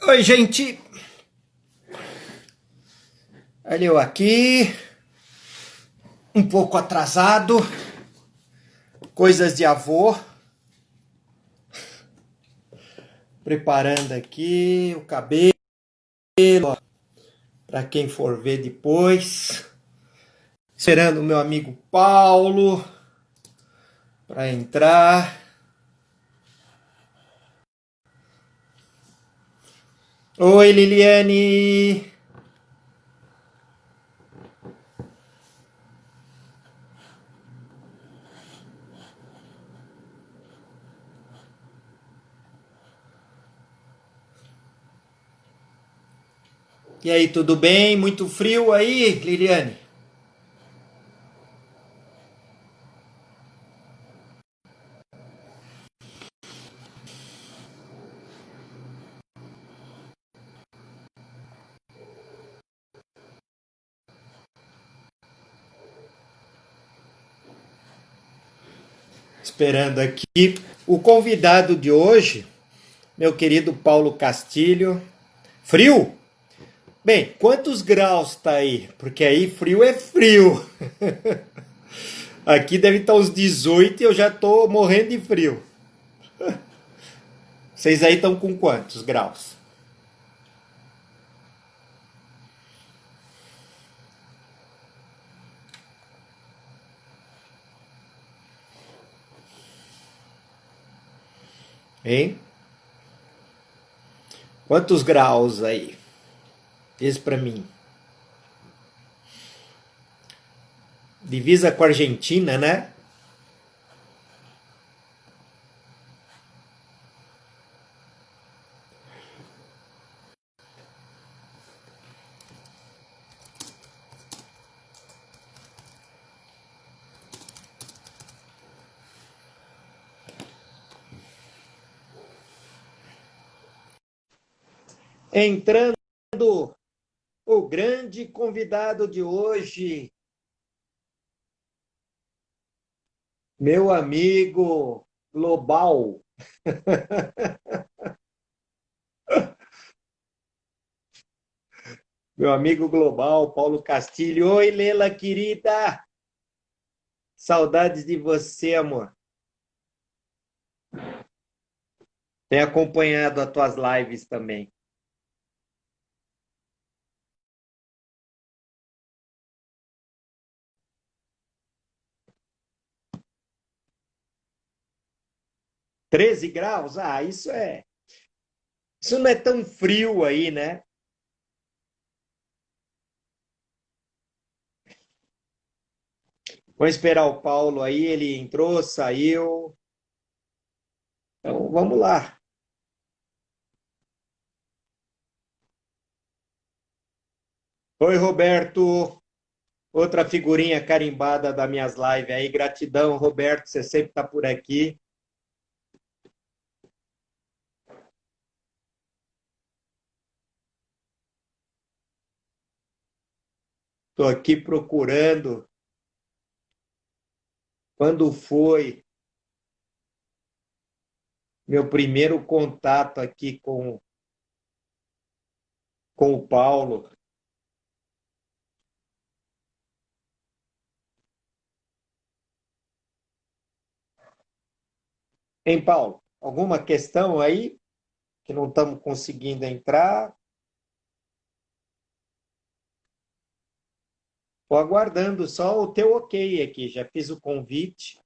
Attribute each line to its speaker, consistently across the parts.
Speaker 1: Oi, gente. Olha eu aqui, um pouco atrasado, coisas de avô, preparando aqui o cabelo para quem for ver depois. Esperando o meu amigo Paulo para entrar. Oi, Liliane. E aí, tudo bem? Muito frio aí, Liliane? Esperando aqui o convidado de hoje, meu querido Paulo Castilho. Frio? Bem, quantos graus tá aí? Porque aí frio é frio. Aqui deve estar uns 18 e eu já tô morrendo de frio. Vocês aí estão com quantos graus? Hein? Quantos graus aí? Diz pra mim. Divisa com a Argentina, né? Entrando o grande convidado de hoje, meu amigo global, meu amigo global, Paulo Castilho. Oi, Lela querida, saudades de você, amor. Tenho acompanhado as tuas lives também. R$ 13? Ah, isso não é tão frio aí, né? Vamos esperar o Paulo aí, ele entrou, saiu. Então, vamos lá. Oi, Roberto. Outra figurinha carimbada das minhas lives aí. Gratidão, Roberto, você sempre está por aqui. Estou aqui procurando quando foi meu primeiro contato aqui com o Paulo. Hein, Paulo? Alguma questão aí que não estamos conseguindo entrar? Estou aguardando só o teu ok aqui. Já fiz o convite.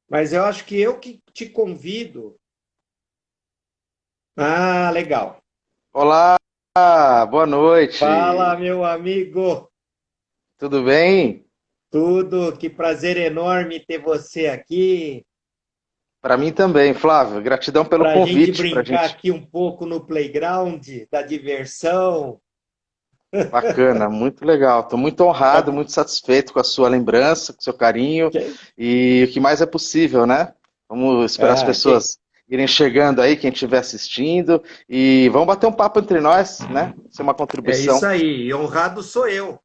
Speaker 1: Mas eu acho que eu que te convido. Ah, legal.
Speaker 2: Olá, boa
Speaker 1: Fala,
Speaker 2: noite.
Speaker 1: meu amigo.
Speaker 2: Tudo bem?
Speaker 1: Tudo, que prazer enorme ter você aqui.
Speaker 2: Para mim também, Flávio. Gratidão pelo
Speaker 1: Para a gente
Speaker 2: convite. Para
Speaker 1: brincar
Speaker 2: gente,
Speaker 1: aqui um pouco no playground da diversão.
Speaker 2: bacana, muito legal. Estou muito
Speaker 1: Tá
Speaker 2: honrado,
Speaker 1: bom?
Speaker 2: muito satisfeito com a sua lembrança, com o seu carinho e o que mais é possível, né? Vamos esperar as
Speaker 1: Ah,
Speaker 2: pessoas irem chegando aí, quem estiver assistindo, e vamos bater um papo entre nós, né? Ser uma
Speaker 1: é isso
Speaker 2: contribuição.
Speaker 1: aí. E honrado sou eu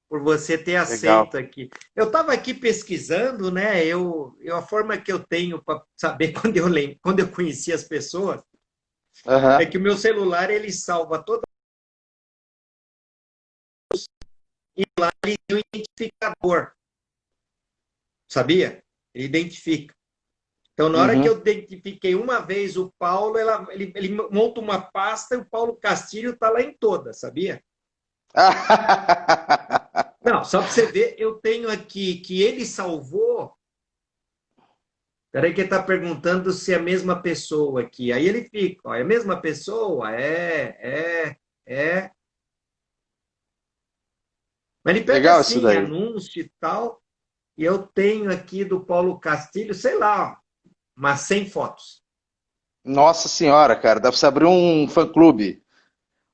Speaker 1: por você ter
Speaker 2: Legal.
Speaker 1: aceito aqui. Eu estava aqui pesquisando, né? A forma que eu tenho para saber quando eu conheci as pessoas é
Speaker 2: Aham.
Speaker 1: que o meu celular ele salva todo e lá ele tem um identificador, sabia? Ele identifica. Então, na hora que
Speaker 2: Uhum.
Speaker 1: eu identifiquei uma vez o Paulo, ele monta uma pasta e o Paulo Castilho está lá em todas, sabia? Não, só para você ver, eu tenho aqui que ele salvou. Peraí que ele está perguntando se é a mesma pessoa aqui. Aí ele fica, ó, é a mesma pessoa? É. Mas ele pega
Speaker 2: Legal isso
Speaker 1: assim,
Speaker 2: daí.
Speaker 1: anúncio e tal. E eu tenho aqui do Paulo Castilho, sei lá, ó, umas 100 fotos.
Speaker 2: Nossa senhora, cara, dá pra você abrir um fã-clube.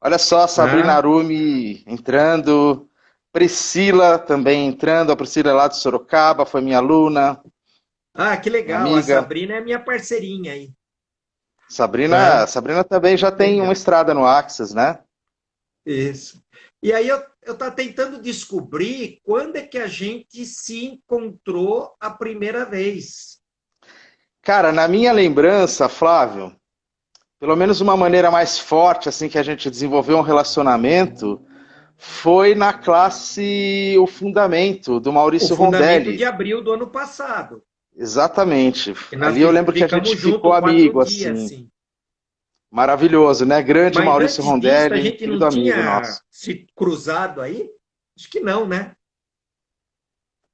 Speaker 2: Olha só, Sabrina
Speaker 1: Ah,
Speaker 2: Arumi entrando, Priscila também entrando, a Priscila é lá de Sorocaba, foi minha aluna,
Speaker 1: que
Speaker 2: minha
Speaker 1: legal. A
Speaker 2: amiga.
Speaker 1: Sabrina é minha parceirinha aí.
Speaker 2: Sabrina,
Speaker 1: Ah,
Speaker 2: Sabrina também já tem uma
Speaker 1: legal.
Speaker 2: estrada no Axis, né?
Speaker 1: Isso. E aí eu tô tentando descobrir quando é que a gente se encontrou a primeira vez.
Speaker 2: Cara, na minha lembrança, Flávio, pelo menos uma maneira mais forte assim que a gente desenvolveu um relacionamento foi na classe O Fundamento do
Speaker 1: O
Speaker 2: Maurício
Speaker 1: fundamento de
Speaker 2: Rondelli.
Speaker 1: abril do ano passado.
Speaker 2: Exatamente.
Speaker 1: Que nós
Speaker 2: Ali eu lembro que a gente
Speaker 1: ficamos
Speaker 2: ficou
Speaker 1: juntos quatro
Speaker 2: amigo
Speaker 1: dias,
Speaker 2: assim.
Speaker 1: assim.
Speaker 2: Maravilhoso, né? Grande
Speaker 1: Mas
Speaker 2: Maurício
Speaker 1: antes disso, a
Speaker 2: Rondelli,
Speaker 1: gente
Speaker 2: querido
Speaker 1: não
Speaker 2: amigo
Speaker 1: tinha
Speaker 2: nosso.
Speaker 1: se cruzado aí? Acho que não, né?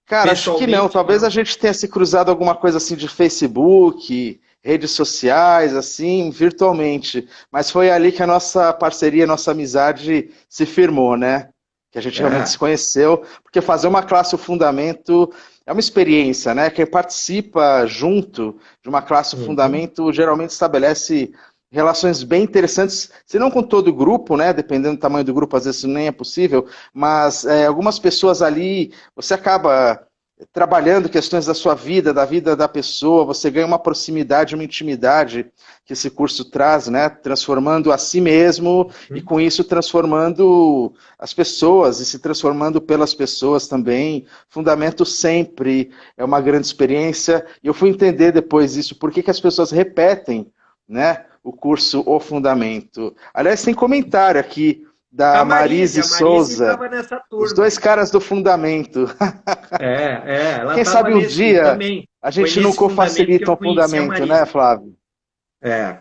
Speaker 2: Cara, acho que não.
Speaker 1: Pessoalmente,
Speaker 2: Talvez a
Speaker 1: não.
Speaker 2: gente tenha se cruzado alguma coisa assim de Facebook, redes sociais, assim, virtualmente. Mas foi ali que a nossa parceria, a nossa amizade se firmou, né? Que a gente realmente se
Speaker 1: Ah,
Speaker 2: conheceu. Porque fazer uma classe o fundamento é uma experiência, né? Quem participa junto de uma classe o
Speaker 1: uhum.
Speaker 2: fundamento geralmente estabelece relações bem interessantes, se não com todo o grupo, né? Dependendo do tamanho do grupo, às vezes isso nem é possível, mas algumas pessoas ali você acaba trabalhando questões da sua vida, da vida da pessoa, você ganha uma proximidade, uma intimidade que esse curso traz, né? Transformando a si mesmo e com isso transformando as pessoas e se transformando pelas pessoas também. Fundamento sempre é uma grande experiência e eu fui entender depois isso, por que que as pessoas repetem, né? O curso O Fundamento. Aliás, tem comentário aqui da Marise
Speaker 1: A Marise
Speaker 2: Souza,
Speaker 1: estava nessa
Speaker 2: os
Speaker 1: turma
Speaker 2: dois
Speaker 1: aí.
Speaker 2: caras do Fundamento.
Speaker 1: Ela
Speaker 2: Quem
Speaker 1: estava
Speaker 2: sabe um
Speaker 1: nesse
Speaker 2: dia
Speaker 1: também.
Speaker 2: a
Speaker 1: Foi
Speaker 2: gente não
Speaker 1: nesse fundamento que
Speaker 2: co-facilita
Speaker 1: eu
Speaker 2: um
Speaker 1: conheci a
Speaker 2: fundamento, né,
Speaker 1: Marise.
Speaker 2: Flávio?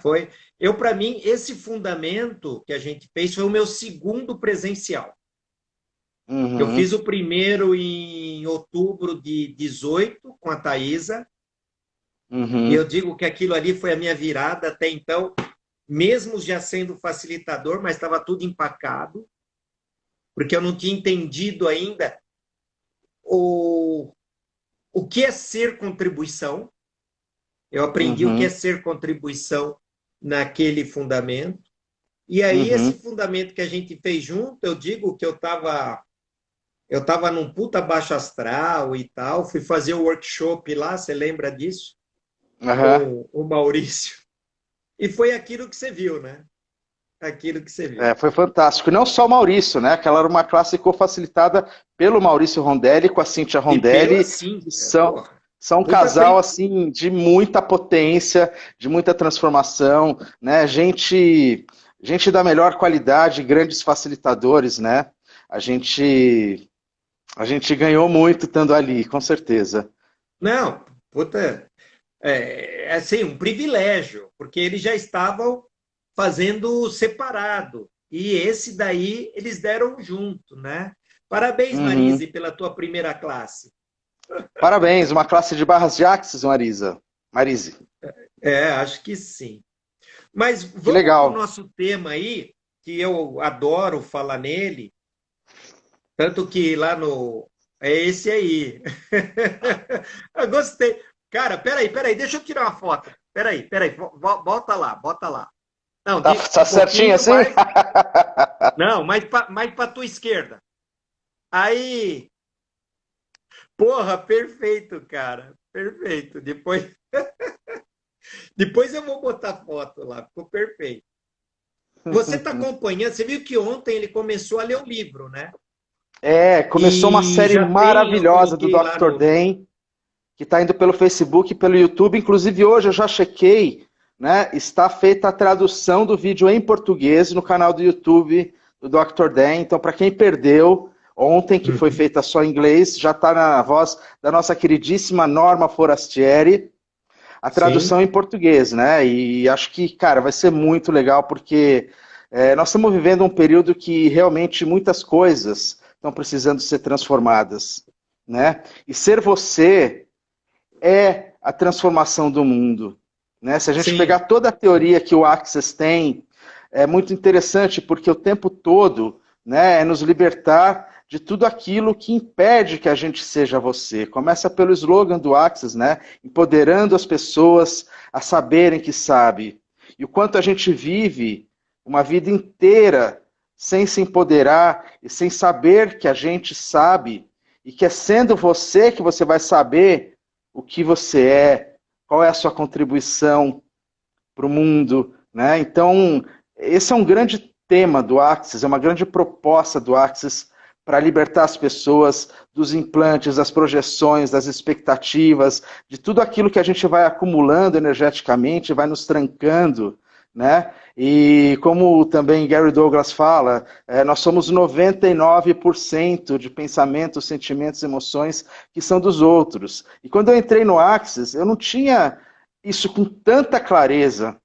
Speaker 1: Foi. Eu, para mim, esse fundamento que a gente fez foi o meu segundo presencial. Eu
Speaker 2: Uhum,
Speaker 1: fiz o primeiro em outubro de 18 com a Thaisa, e eu
Speaker 2: uhum,
Speaker 1: digo que aquilo ali foi a minha virada até então, mesmo já sendo facilitador, mas estava tudo empacado, porque eu não tinha entendido ainda o, o que é ser contribuição. Eu aprendi o que é
Speaker 2: uhum,
Speaker 1: ser contribuição naquele fundamento. E aí, esse
Speaker 2: uhum.
Speaker 1: fundamento que a gente fez junto, eu digo que eu tava num puta baixo astral e tal, fui fazer o workshop lá, você lembra disso?
Speaker 2: Aham.
Speaker 1: Com o Maurício. E foi aquilo que você viu, né? Aquilo que você viu.
Speaker 2: É, foi fantástico. E não só o Maurício, né? Aquela era uma classe co-facilitada pelo Maurício Rondelli com a Cíntia
Speaker 1: E pela
Speaker 2: Rondelli,
Speaker 1: sim,
Speaker 2: que são um
Speaker 1: puta
Speaker 2: casal assim de muita potência, de muita transformação, né? Gente da melhor qualidade, grandes facilitadores, né? A gente A gente ganhou muito estando ali, com certeza.
Speaker 1: Não, puta, é assim, um privilégio, porque eles já estavam fazendo separado. E esse daí eles deram junto, né? Parabéns,
Speaker 2: Uhum.
Speaker 1: Marise, pela tua primeira classe.
Speaker 2: Parabéns, uma classe de barras de axis, Marisa. Marise.
Speaker 1: Acho que sim. Mas
Speaker 2: Que
Speaker 1: vamos para o
Speaker 2: legal.
Speaker 1: nosso tema aí, que eu adoro falar nele, tanto que lá no. É esse aí. Eu gostei. Cara, peraí, deixa eu tirar uma foto. Peraí, bota lá, bota lá. Não,
Speaker 2: Tá
Speaker 1: um
Speaker 2: certinho
Speaker 1: pouquinho
Speaker 2: assim?
Speaker 1: mais. Não, mais para tua esquerda. Aí, porra, perfeito, cara. Perfeito. Depois eu vou botar foto lá, ficou perfeito. Você está acompanhando, você viu que ontem ele começou a ler o livro, né?
Speaker 2: Começou uma
Speaker 1: E
Speaker 2: série
Speaker 1: já tem, eu
Speaker 2: maravilhosa do
Speaker 1: coloquei lá
Speaker 2: Dr.
Speaker 1: no.
Speaker 2: Dan, que está indo pelo Facebook e pelo YouTube. Inclusive, hoje eu já chequei, né? Está feita a tradução do vídeo em português no canal do YouTube do Dr. Dan. Então, para quem perdeu, ontem, que foi
Speaker 1: Uhum.
Speaker 2: feita só em inglês, já está na voz da nossa queridíssima Norma Forastieri, a tradução
Speaker 1: Sim,
Speaker 2: em português, né? E acho que, cara, vai ser muito legal, porque nós estamos vivendo um período que realmente muitas coisas estão precisando ser transformadas, né? E ser você é a transformação do mundo, né? Se a gente pegar
Speaker 1: sim,
Speaker 2: toda a teoria que o Access tem, é muito interessante, porque o tempo todo, né, é nos libertar de tudo aquilo que impede que a gente seja você. Começa pelo slogan do Access, né? Empoderando as pessoas a saberem que sabe. E o quanto a gente vive uma vida inteira sem se empoderar e sem saber que a gente sabe, e que é sendo você que você vai saber o que você é, qual é a sua contribuição para o mundo, né? Então, esse é um grande tema do Axis, é uma grande proposta do Axis para libertar as pessoas dos implantes, das projeções, das expectativas, de tudo aquilo que a gente vai acumulando energeticamente, vai nos trancando, né? E como também Gary Douglas fala, nós somos 99% de pensamentos, sentimentos, emoções que são dos outros. E quando eu entrei no Axis, eu não tinha isso com tanta clareza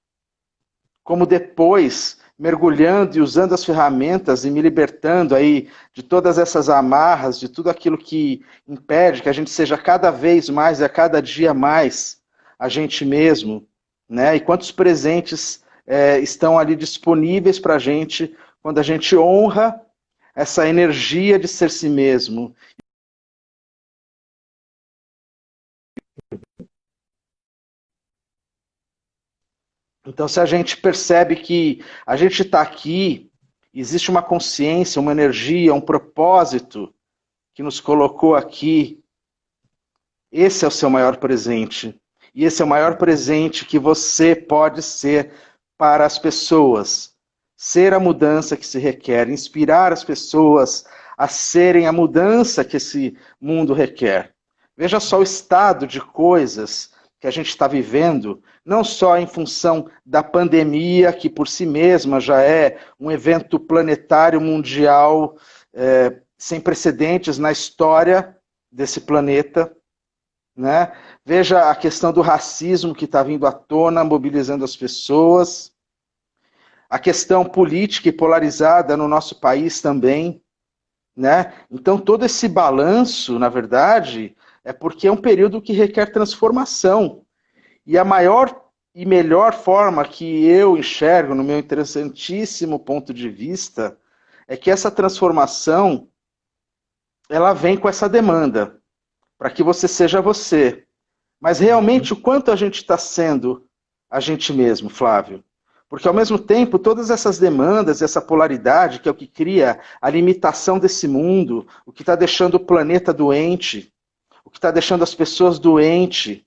Speaker 2: como depois, mergulhando e usando as ferramentas e me libertando aí de todas essas amarras, de tudo aquilo que impede que a gente seja cada vez mais e a cada dia mais a gente mesmo, né? E quantos presentes estão ali disponíveis para a gente quando a gente honra essa energia de ser si mesmo. Então, se a gente percebe que a gente está aqui, existe uma consciência, uma energia, um propósito que nos colocou aqui, esse é o seu maior presente. E esse é o maior presente que você pode ser para as pessoas. Ser a mudança que se requer, inspirar as pessoas a serem a mudança que esse mundo requer. Veja só o estado de coisas que a gente está vivendo, não só em função da pandemia, que por si mesma já é um evento planetário mundial sem precedentes na história desse planeta, né? Veja a questão do racismo que está vindo à tona, mobilizando as pessoas, a questão política e polarizada no nosso país também, né? Então todo esse balanço, na verdade, é porque é um período que requer transformação. E a maior e melhor forma que eu enxergo, no meu interessantíssimo ponto de vista, é que essa transformação ela vem com essa demanda para que você seja você. Mas realmente o quanto a gente está sendo a gente mesmo, Flávio? Porque ao mesmo tempo, todas essas demandas, essa polaridade, que é o que cria a limitação desse mundo, o que está deixando o planeta doente, o que está deixando as pessoas doentes,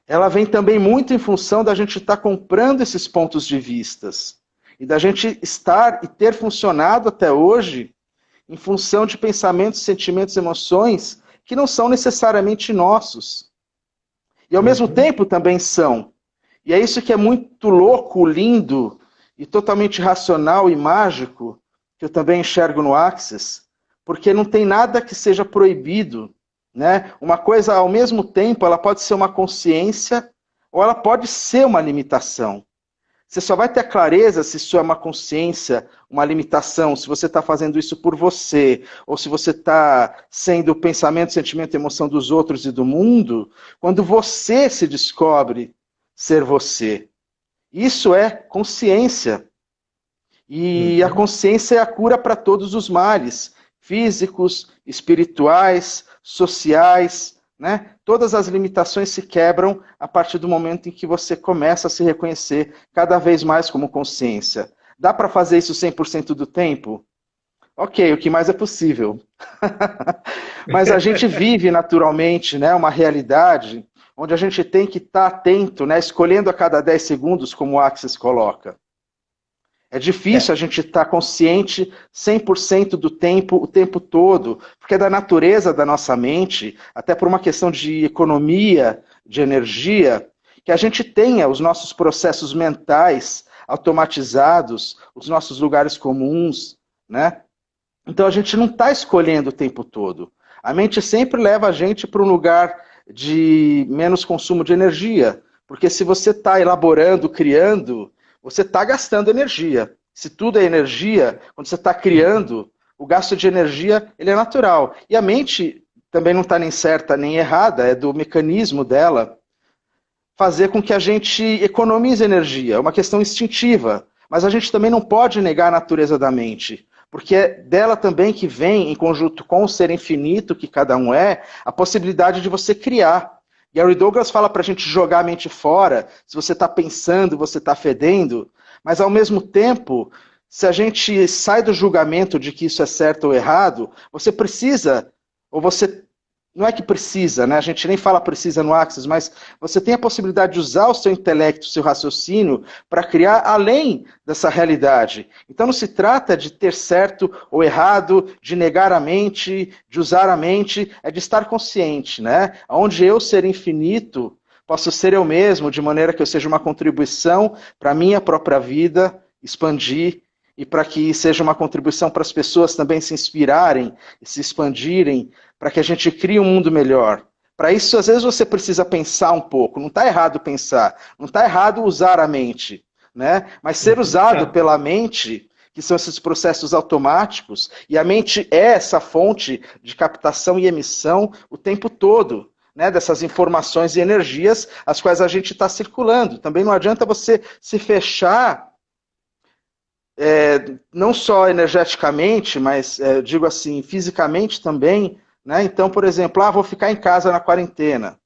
Speaker 2: ela vem também muito em função da gente estar comprando esses pontos de vistas. E da gente estar e ter funcionado até hoje em função de pensamentos, sentimentos, emoções que não são necessariamente nossos. E ao mesmo
Speaker 1: uhum,
Speaker 2: tempo também são. E é isso que é muito louco, lindo e totalmente racional e mágico, que eu também enxergo no Axis, porque não tem nada que seja proibido, né? Uma coisa, ao mesmo tempo, ela pode ser uma consciência ou ela pode ser uma limitação. Você só vai ter a clareza se isso é uma consciência, uma limitação, se você está fazendo isso por você, ou se você está sendo o pensamento, sentimento e emoção dos outros e do mundo, quando você se descobre ser você. Isso é consciência. E a
Speaker 1: uhum.
Speaker 2: consciência é a cura para todos os males, físicos, espirituais, sociais, né? Todas as limitações se quebram a partir do momento em que você começa a se reconhecer cada vez mais como consciência. Dá para fazer isso 100% do tempo? Ok, o que mais é possível. Mas a gente vive naturalmente, né, uma realidade onde a gente tem que estar atento, né, escolhendo a cada 10 segundos, como o Axis coloca. É difícil
Speaker 1: É,
Speaker 2: a gente estar consciente 100% do tempo, o tempo todo, porque é da natureza da nossa mente, até por uma questão de economia, de energia, que a gente tenha os nossos processos mentais automatizados, os nossos lugares comuns, né? Então a gente não está escolhendo o tempo todo. A mente sempre leva a gente para um lugar de menos consumo de energia, porque se você está elaborando, criando, você está gastando energia. Se tudo é energia, quando você está
Speaker 1: uhum.
Speaker 2: criando, o gasto de energia ele é natural. E a mente também não está nem certa nem errada, é do mecanismo dela fazer com que a gente economize energia. É uma questão instintiva. Mas a gente também não pode negar a natureza da mente, porque é dela também que vem, em conjunto com o ser infinito que cada um é, a possibilidade de você criar. Gary Douglas fala para a gente jogar a mente fora, se você está pensando, você está fedendo, mas ao mesmo tempo, se a gente sai do julgamento de que isso é certo ou errado, você precisa, ou você não é que precisa, né? A gente nem fala precisa no Axis, mas você tem a possibilidade de usar o seu intelecto, o seu raciocínio, para criar além dessa realidade. Então não se trata de ter certo ou errado, de negar a mente, de usar a mente, é de estar consciente, né? Onde eu ser infinito, posso ser eu mesmo, de maneira que eu seja uma contribuição para a minha própria vida, expandir, e para que seja uma contribuição para as pessoas também se inspirarem e se expandirem, para que a gente crie um mundo melhor. Para isso, às vezes, você precisa pensar um pouco. Não está errado pensar, não está errado usar a mente, né? Mas ser
Speaker 1: Uhum.
Speaker 2: usado
Speaker 1: Não.
Speaker 2: pela mente, que são esses processos automáticos, e a mente é essa fonte de captação e emissão o tempo todo. Né, dessas informações e energias as quais a gente está circulando. Também não adianta você se fechar não só energeticamente, mas digo assim, fisicamente também, né? Então, por exemplo, vou ficar em casa na quarentena,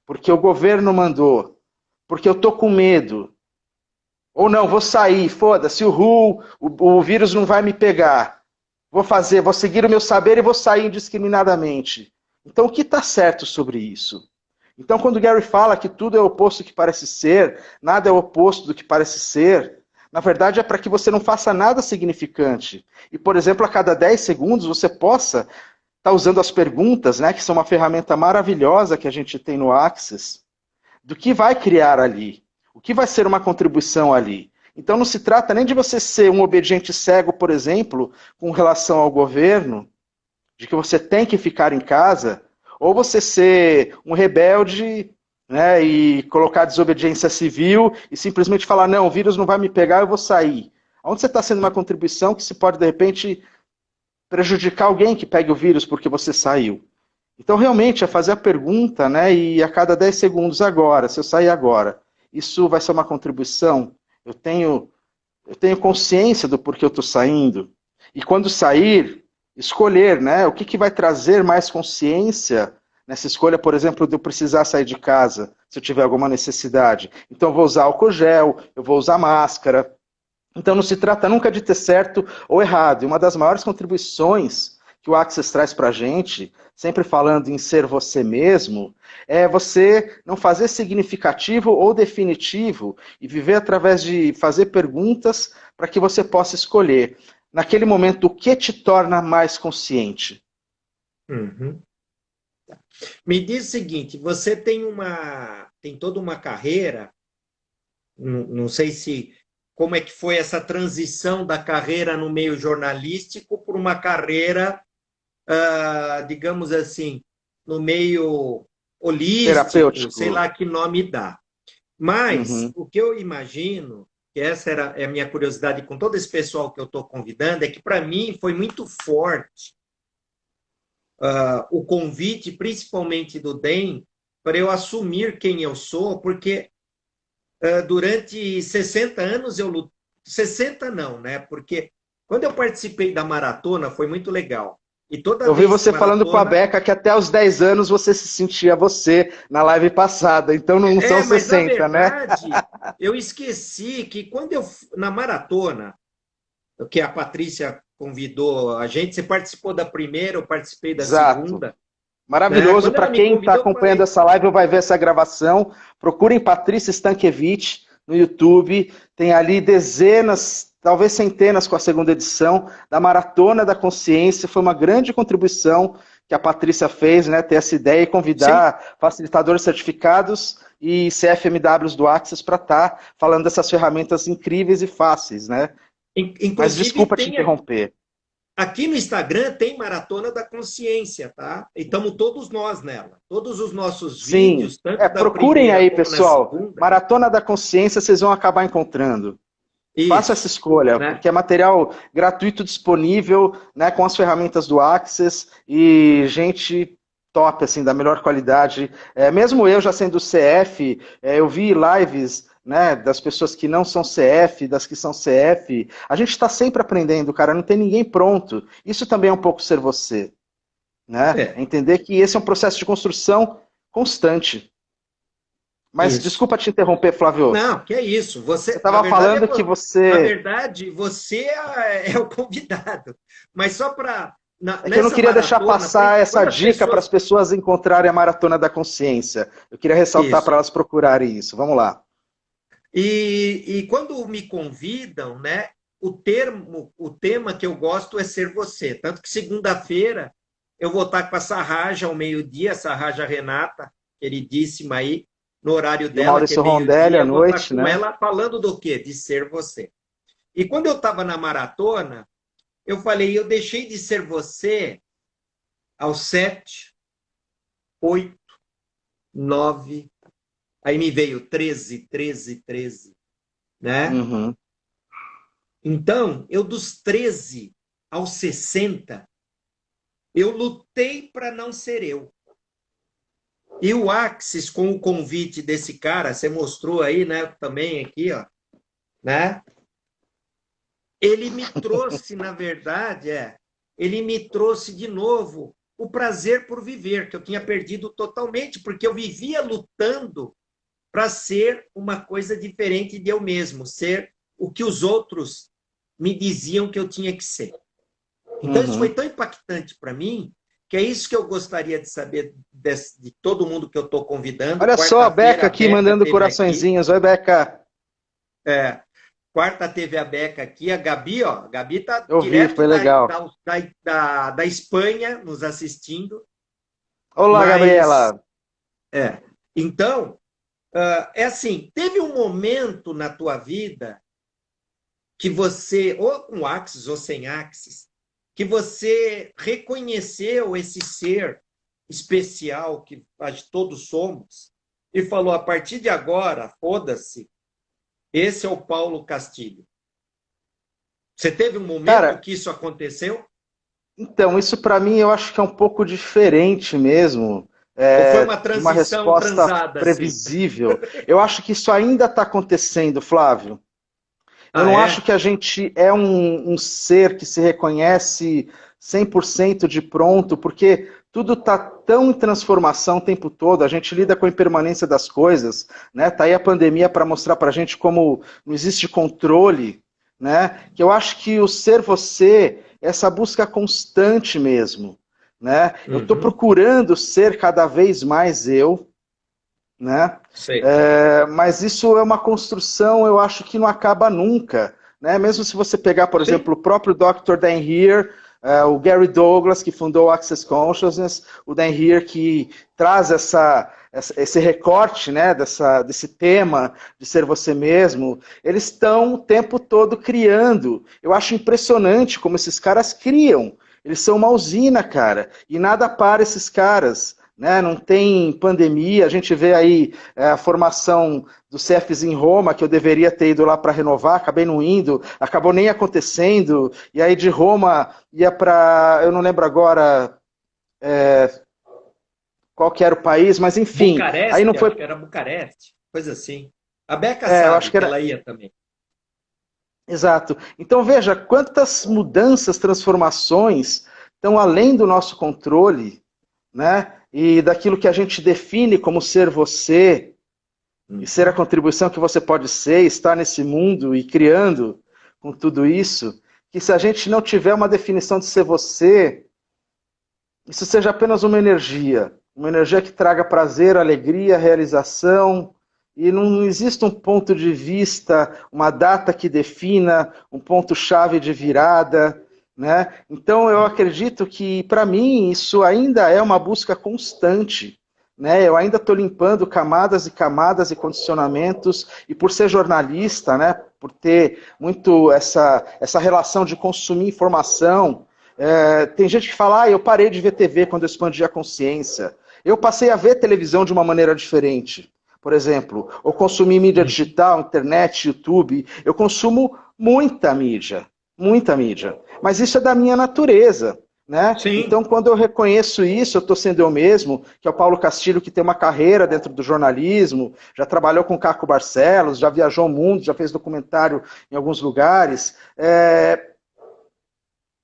Speaker 2: porque o governo mandou, porque eu tô com medo. Ou não, vou sair, foda-se, o vírus não vai me pegar. Vou seguir o meu saber e vou sair indiscriminadamente. Então, o que está certo sobre isso? Então, quando o Gary fala que tudo é o oposto do que parece ser, nada é o oposto do que parece ser, na verdade é para que você não faça nada significante. E, por exemplo, a cada 10 segundos você possa estar usando as perguntas, né, que são uma ferramenta maravilhosa que a gente tem no Axis, do que vai criar ali, o que vai ser uma contribuição ali. Então não se trata nem de você ser um obediente cego, por exemplo, com relação ao governo, de que você tem que ficar em casa, ou você ser um rebelde, né, e colocar desobediência civil e simplesmente falar, não, o vírus não vai me pegar, eu vou sair. Onde você está sendo uma contribuição que se pode, de repente, prejudicar alguém que pegue o vírus porque você saiu. Então, realmente, é fazer a pergunta, né, e a cada 10 segundos agora, se eu sair agora, isso vai ser uma contribuição? Eu tenho, eu tenho consciência do porquê eu estou saindo. E quando sair, escolher, né? O que, que vai trazer mais consciência nessa escolha, por exemplo, de eu precisar sair de casa, se eu tiver alguma necessidade. Então, eu vou usar álcool gel, eu vou usar máscara. Então, não se trata nunca de ter certo ou errado. E uma das maiores contribuições que o Access traz para a gente, sempre falando em ser você mesmo, é você não fazer significativo ou definitivo e viver através de fazer perguntas para que você possa escolher, naquele momento, o que te torna mais consciente.
Speaker 1: Uhum. Me diz o seguinte, você tem toda uma carreira, não sei se como é que foi essa transição da carreira no meio jornalístico para uma carreira, digamos assim, no meio holístico, sei
Speaker 2: Terapêutico.
Speaker 1: lá que nome dá. Mas
Speaker 2: Uhum.
Speaker 1: o que eu imagino, que essa é a minha curiosidade com todo esse pessoal que eu estou convidando, é que para mim foi muito forte o convite, principalmente do DEM, para eu assumir quem eu sou, porque durante 60 anos eu lutei. 60 não, né? Porque quando eu participei da maratona foi muito legal. E toda
Speaker 2: Eu vi
Speaker 1: vez
Speaker 2: você falando com a
Speaker 1: maratona.
Speaker 2: Beca que até os 10 anos você se sentia você na live passada, então não são
Speaker 1: Mas a
Speaker 2: 60, né?
Speaker 1: verdade, eu esqueci que quando eu, na maratona, que a Patrícia convidou a gente, você participou da primeira, eu participei da
Speaker 2: Exato.
Speaker 1: segunda. né?
Speaker 2: Maravilhoso.
Speaker 1: Quando ela
Speaker 2: Para
Speaker 1: me
Speaker 2: quem está
Speaker 1: convidou, eu
Speaker 2: acompanhando
Speaker 1: falei,
Speaker 2: essa live ou vai ver essa gravação, procurem Patrícia Stankiewicz no YouTube. Tem ali dezenas, talvez centenas com a segunda edição da Maratona da Consciência. Foi uma grande contribuição que a Patrícia fez, né? Ter essa ideia e
Speaker 1: sim,
Speaker 2: convidar facilitadores certificados e CFMWs do Access para estar falando dessas ferramentas incríveis e fáceis, né? Mas
Speaker 1: inclusive
Speaker 2: desculpa te
Speaker 1: tem
Speaker 2: interromper.
Speaker 1: aqui no Instagram tem Maratona da Consciência, tá? E estamos todos nós nela. Todos os nossos
Speaker 2: Sim.
Speaker 1: vídeos, tanto da
Speaker 2: Procurem
Speaker 1: primeira
Speaker 2: aí,
Speaker 1: como na
Speaker 2: pessoal.
Speaker 1: segunda,
Speaker 2: Maratona da Consciência, vocês vão acabar encontrando. Faça essa
Speaker 1: isso,
Speaker 2: escolha,
Speaker 1: né?
Speaker 2: porque é material gratuito disponível, né, com as ferramentas do Access e gente top, assim, da melhor qualidade. Mesmo eu já sendo CF, eu vi lives, né, das pessoas que não são CF, das que são CF. A gente está sempre aprendendo, cara, não tem ninguém pronto. Isso também é um pouco ser você, né? É
Speaker 1: É,
Speaker 2: entender que esse é um processo de construção constante. Mas
Speaker 1: isso.
Speaker 2: desculpa te interromper, Flávio.
Speaker 1: Não, que é isso.
Speaker 2: Você
Speaker 1: Você,
Speaker 2: estava falando que
Speaker 1: na
Speaker 2: você.
Speaker 1: verdade, você é o convidado. Mas só para
Speaker 2: É que eu não
Speaker 1: nessa
Speaker 2: queria deixar
Speaker 1: maratona,
Speaker 2: passar essa
Speaker 1: quando as
Speaker 2: dica para as
Speaker 1: pessoas
Speaker 2: pessoas encontrarem a Maratona da Consciência. Eu queria ressaltar
Speaker 1: isso.
Speaker 2: para elas procurarem isso. Vamos lá.
Speaker 1: E quando me convidam, né, o tema que eu gosto é ser você. Tanto que segunda-feira eu vou estar com a Sarraja ao meio-dia, a Sarraja Renata, queridíssima aí, no horário
Speaker 2: E o
Speaker 1: dela, que é
Speaker 2: Maurício Rondelli
Speaker 1: meio-dia,
Speaker 2: à
Speaker 1: eu vou estar
Speaker 2: noite,
Speaker 1: com
Speaker 2: né?
Speaker 1: ela falando do quê? De ser você. E quando eu estava na maratona, eu falei, eu deixei de ser você aos 7, 8, 9, aí me veio 13, 13, 13, né?
Speaker 2: Uhum.
Speaker 1: Então, eu dos 13 aos 60, eu lutei para não ser eu. E o Axis, com o convite desse cara, você mostrou aí, né, também aqui, ó, né? Ele me trouxe, na verdade, ele me trouxe de novo o prazer por viver, que eu tinha perdido totalmente, porque eu vivia lutando para ser uma coisa diferente de eu mesmo, ser o que os outros me diziam que eu tinha que ser. Então, isso foi
Speaker 2: Uhum.
Speaker 1: tão impactante para mim, que é isso que eu gostaria de saber de todo mundo que eu estou convidando.
Speaker 2: Olha só a
Speaker 1: Quarta-feira
Speaker 2: Beca
Speaker 1: a
Speaker 2: aqui
Speaker 1: Beca
Speaker 2: mandando
Speaker 1: teve aqui.
Speaker 2: coraçõezinhos. Oi, Beca.
Speaker 1: É, quarta teve a Beca aqui. A Gabi, ó, a Gabi está
Speaker 2: Eu vi,
Speaker 1: direto
Speaker 2: foi legal.
Speaker 1: da Espanha nos assistindo.
Speaker 2: Olá,
Speaker 1: Mas,
Speaker 2: Gabriela.
Speaker 1: é. Então, é assim, teve um momento na tua vida que você, ou com Axis ou sem Axis, que você reconheceu esse ser especial que todos somos e falou: a partir de agora, foda-se, esse é o Paulo Castilho. Você teve um momento
Speaker 2: Cara,
Speaker 1: que isso aconteceu?
Speaker 2: então, isso para mim eu acho que é um pouco diferente mesmo,
Speaker 1: Ou foi uma
Speaker 2: de uma
Speaker 1: transição
Speaker 2: resposta
Speaker 1: transada assim?
Speaker 2: previsível. Eu acho que isso ainda está acontecendo, Flávio. Eu
Speaker 1: Ah,
Speaker 2: não acho
Speaker 1: é?
Speaker 2: que a gente é um ser que se reconhece 100% de pronto, porque tudo está tão em transformação o tempo todo, a gente lida com a impermanência das coisas, né? Tá aí a pandemia para mostrar para a gente como não existe controle, né? Que eu acho que o ser você é essa busca constante mesmo, né? Eu estou
Speaker 1: Uhum,
Speaker 2: procurando ser cada vez mais eu, né?
Speaker 1: sei.
Speaker 2: Mas isso é uma construção, eu acho que não acaba nunca, né? Mesmo se você pegar, por
Speaker 1: Sim.
Speaker 2: exemplo, o próprio Dr. Dan Heer, o Gary Douglas, que fundou o Access Consciousness, o Dan Heer que traz esse recorte, né, desse tema de ser você mesmo, eles estão o tempo todo criando. Eu acho impressionante como esses caras criam. Eles são uma usina, cara, e nada para esses caras. Né? Não tem pandemia, a gente vê aí a formação do CEFES em Roma, que eu deveria ter ido lá para renovar, acabei não indo, acabou nem acontecendo, e aí de Roma ia para, eu não lembro agora qual que era o país, mas enfim, aí não
Speaker 1: Bucareste,
Speaker 2: foi,
Speaker 1: acho que era Bucareste, coisa assim. A Beca
Speaker 2: eu acho
Speaker 1: sabe
Speaker 2: que
Speaker 1: que
Speaker 2: era,
Speaker 1: ela ia também.
Speaker 2: exato. Então veja, quantas mudanças, transformações estão além do nosso controle, né? E daquilo que a gente define como ser você, e ser a
Speaker 1: Uhum.
Speaker 2: contribuição que você pode ser, estar nesse mundo e criando com tudo isso, que se a gente não tiver uma definição de ser você, isso seja apenas uma energia que traga prazer, alegria, realização, e não existe um ponto de vista, uma data que defina um ponto-chave de virada, né? Então eu acredito que, para mim, isso ainda é uma busca constante, né? Eu ainda estou limpando camadas e camadas e condicionamentos, e por ser jornalista, né? Por ter muito essa relação de consumir informação, tem gente que fala, eu parei de ver TV quando eu expandi a consciência. Eu passei a ver televisão de uma maneira diferente. Por exemplo, ou consumir mídia digital, internet, YouTube. Eu consumo muita mídia, muita mídia. Mas isso é da minha natureza, né?
Speaker 1: Sim.
Speaker 2: Então, quando eu reconheço isso, eu estou sendo eu mesmo, que é o Paulo Castilho, que tem uma carreira dentro do jornalismo, já trabalhou com Caco Barcelos, já viajou o mundo, já fez documentário em alguns lugares.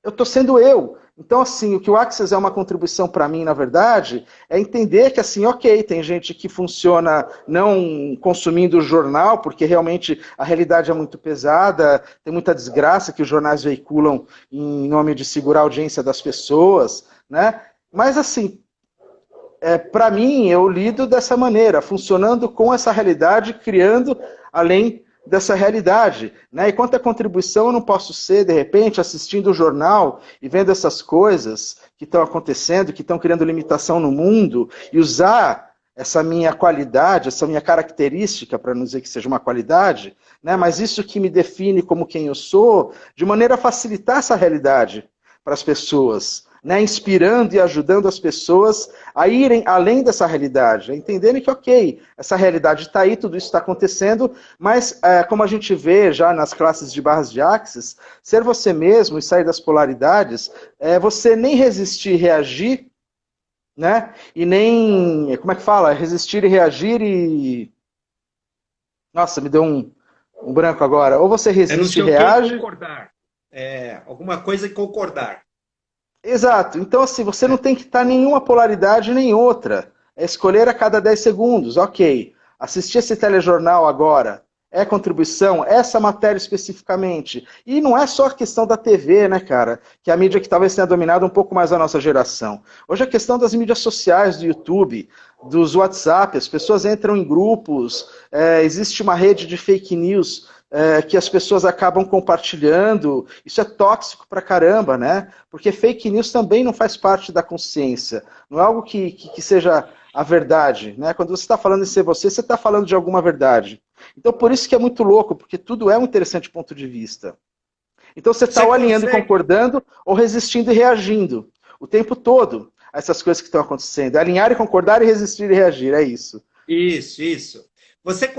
Speaker 2: Eu estou sendo eu. Então, assim, o que o Access é uma contribuição para mim, na verdade, é entender que, assim, ok, tem gente que funciona não consumindo o jornal, porque realmente a realidade é muito pesada, tem muita desgraça que os jornais veiculam em nome de segurar a audiência das pessoas, né? Mas, assim, para mim, eu lido dessa maneira, funcionando com essa realidade, criando além dessa realidade, né? E quanto à contribuição, eu não posso ser, de repente, assistindo o jornal e vendo essas coisas que estão acontecendo, que estão criando limitação no mundo, e usar essa minha qualidade, essa minha característica, para não dizer que seja uma qualidade, né? Mas isso que me define como quem eu sou, de maneira a facilitar essa realidade para as pessoas, né, inspirando e ajudando as pessoas a irem além dessa realidade, a entenderem que, ok, essa realidade está aí, tudo isso está acontecendo, mas como a gente vê já nas classes de barras de Axis, ser você mesmo e sair das polaridades é você nem resistir e reagir, né, e nem, como é que fala? Resistir e reagir e... Nossa, me deu um branco agora. Ou você
Speaker 1: É não
Speaker 2: resiste e
Speaker 1: sei o que
Speaker 2: reage...
Speaker 1: concordar. Alguma coisa e concordar.
Speaker 2: Exato. Então, assim, você não tem que estar em nenhuma polaridade nem outra. É escolher a cada 10 segundos. Ok, assistir esse telejornal agora é contribuição? Essa matéria especificamente. E não é só a questão da TV, né, cara? Que é a mídia que talvez tenha dominado um pouco mais a nossa geração. Hoje a questão das mídias sociais, do YouTube, dos WhatsApp, as pessoas entram em grupos, existe uma rede de fake news que as pessoas acabam compartilhando. Isso é tóxico pra caramba, né? Porque fake news também não faz parte da consciência. Não é algo que seja a verdade, né? Quando você está falando em ser você, você está falando de alguma verdade. Então, por isso que é muito louco, porque tudo é um interessante ponto de vista. Então, você está
Speaker 1: Você
Speaker 2: ou alinhando e
Speaker 1: consegue.
Speaker 2: concordando, ou resistindo e reagindo. O tempo todo, a essas coisas que estão acontecendo. É alinhar e concordar e resistir e reagir, é isso.
Speaker 1: Isso, isso. Você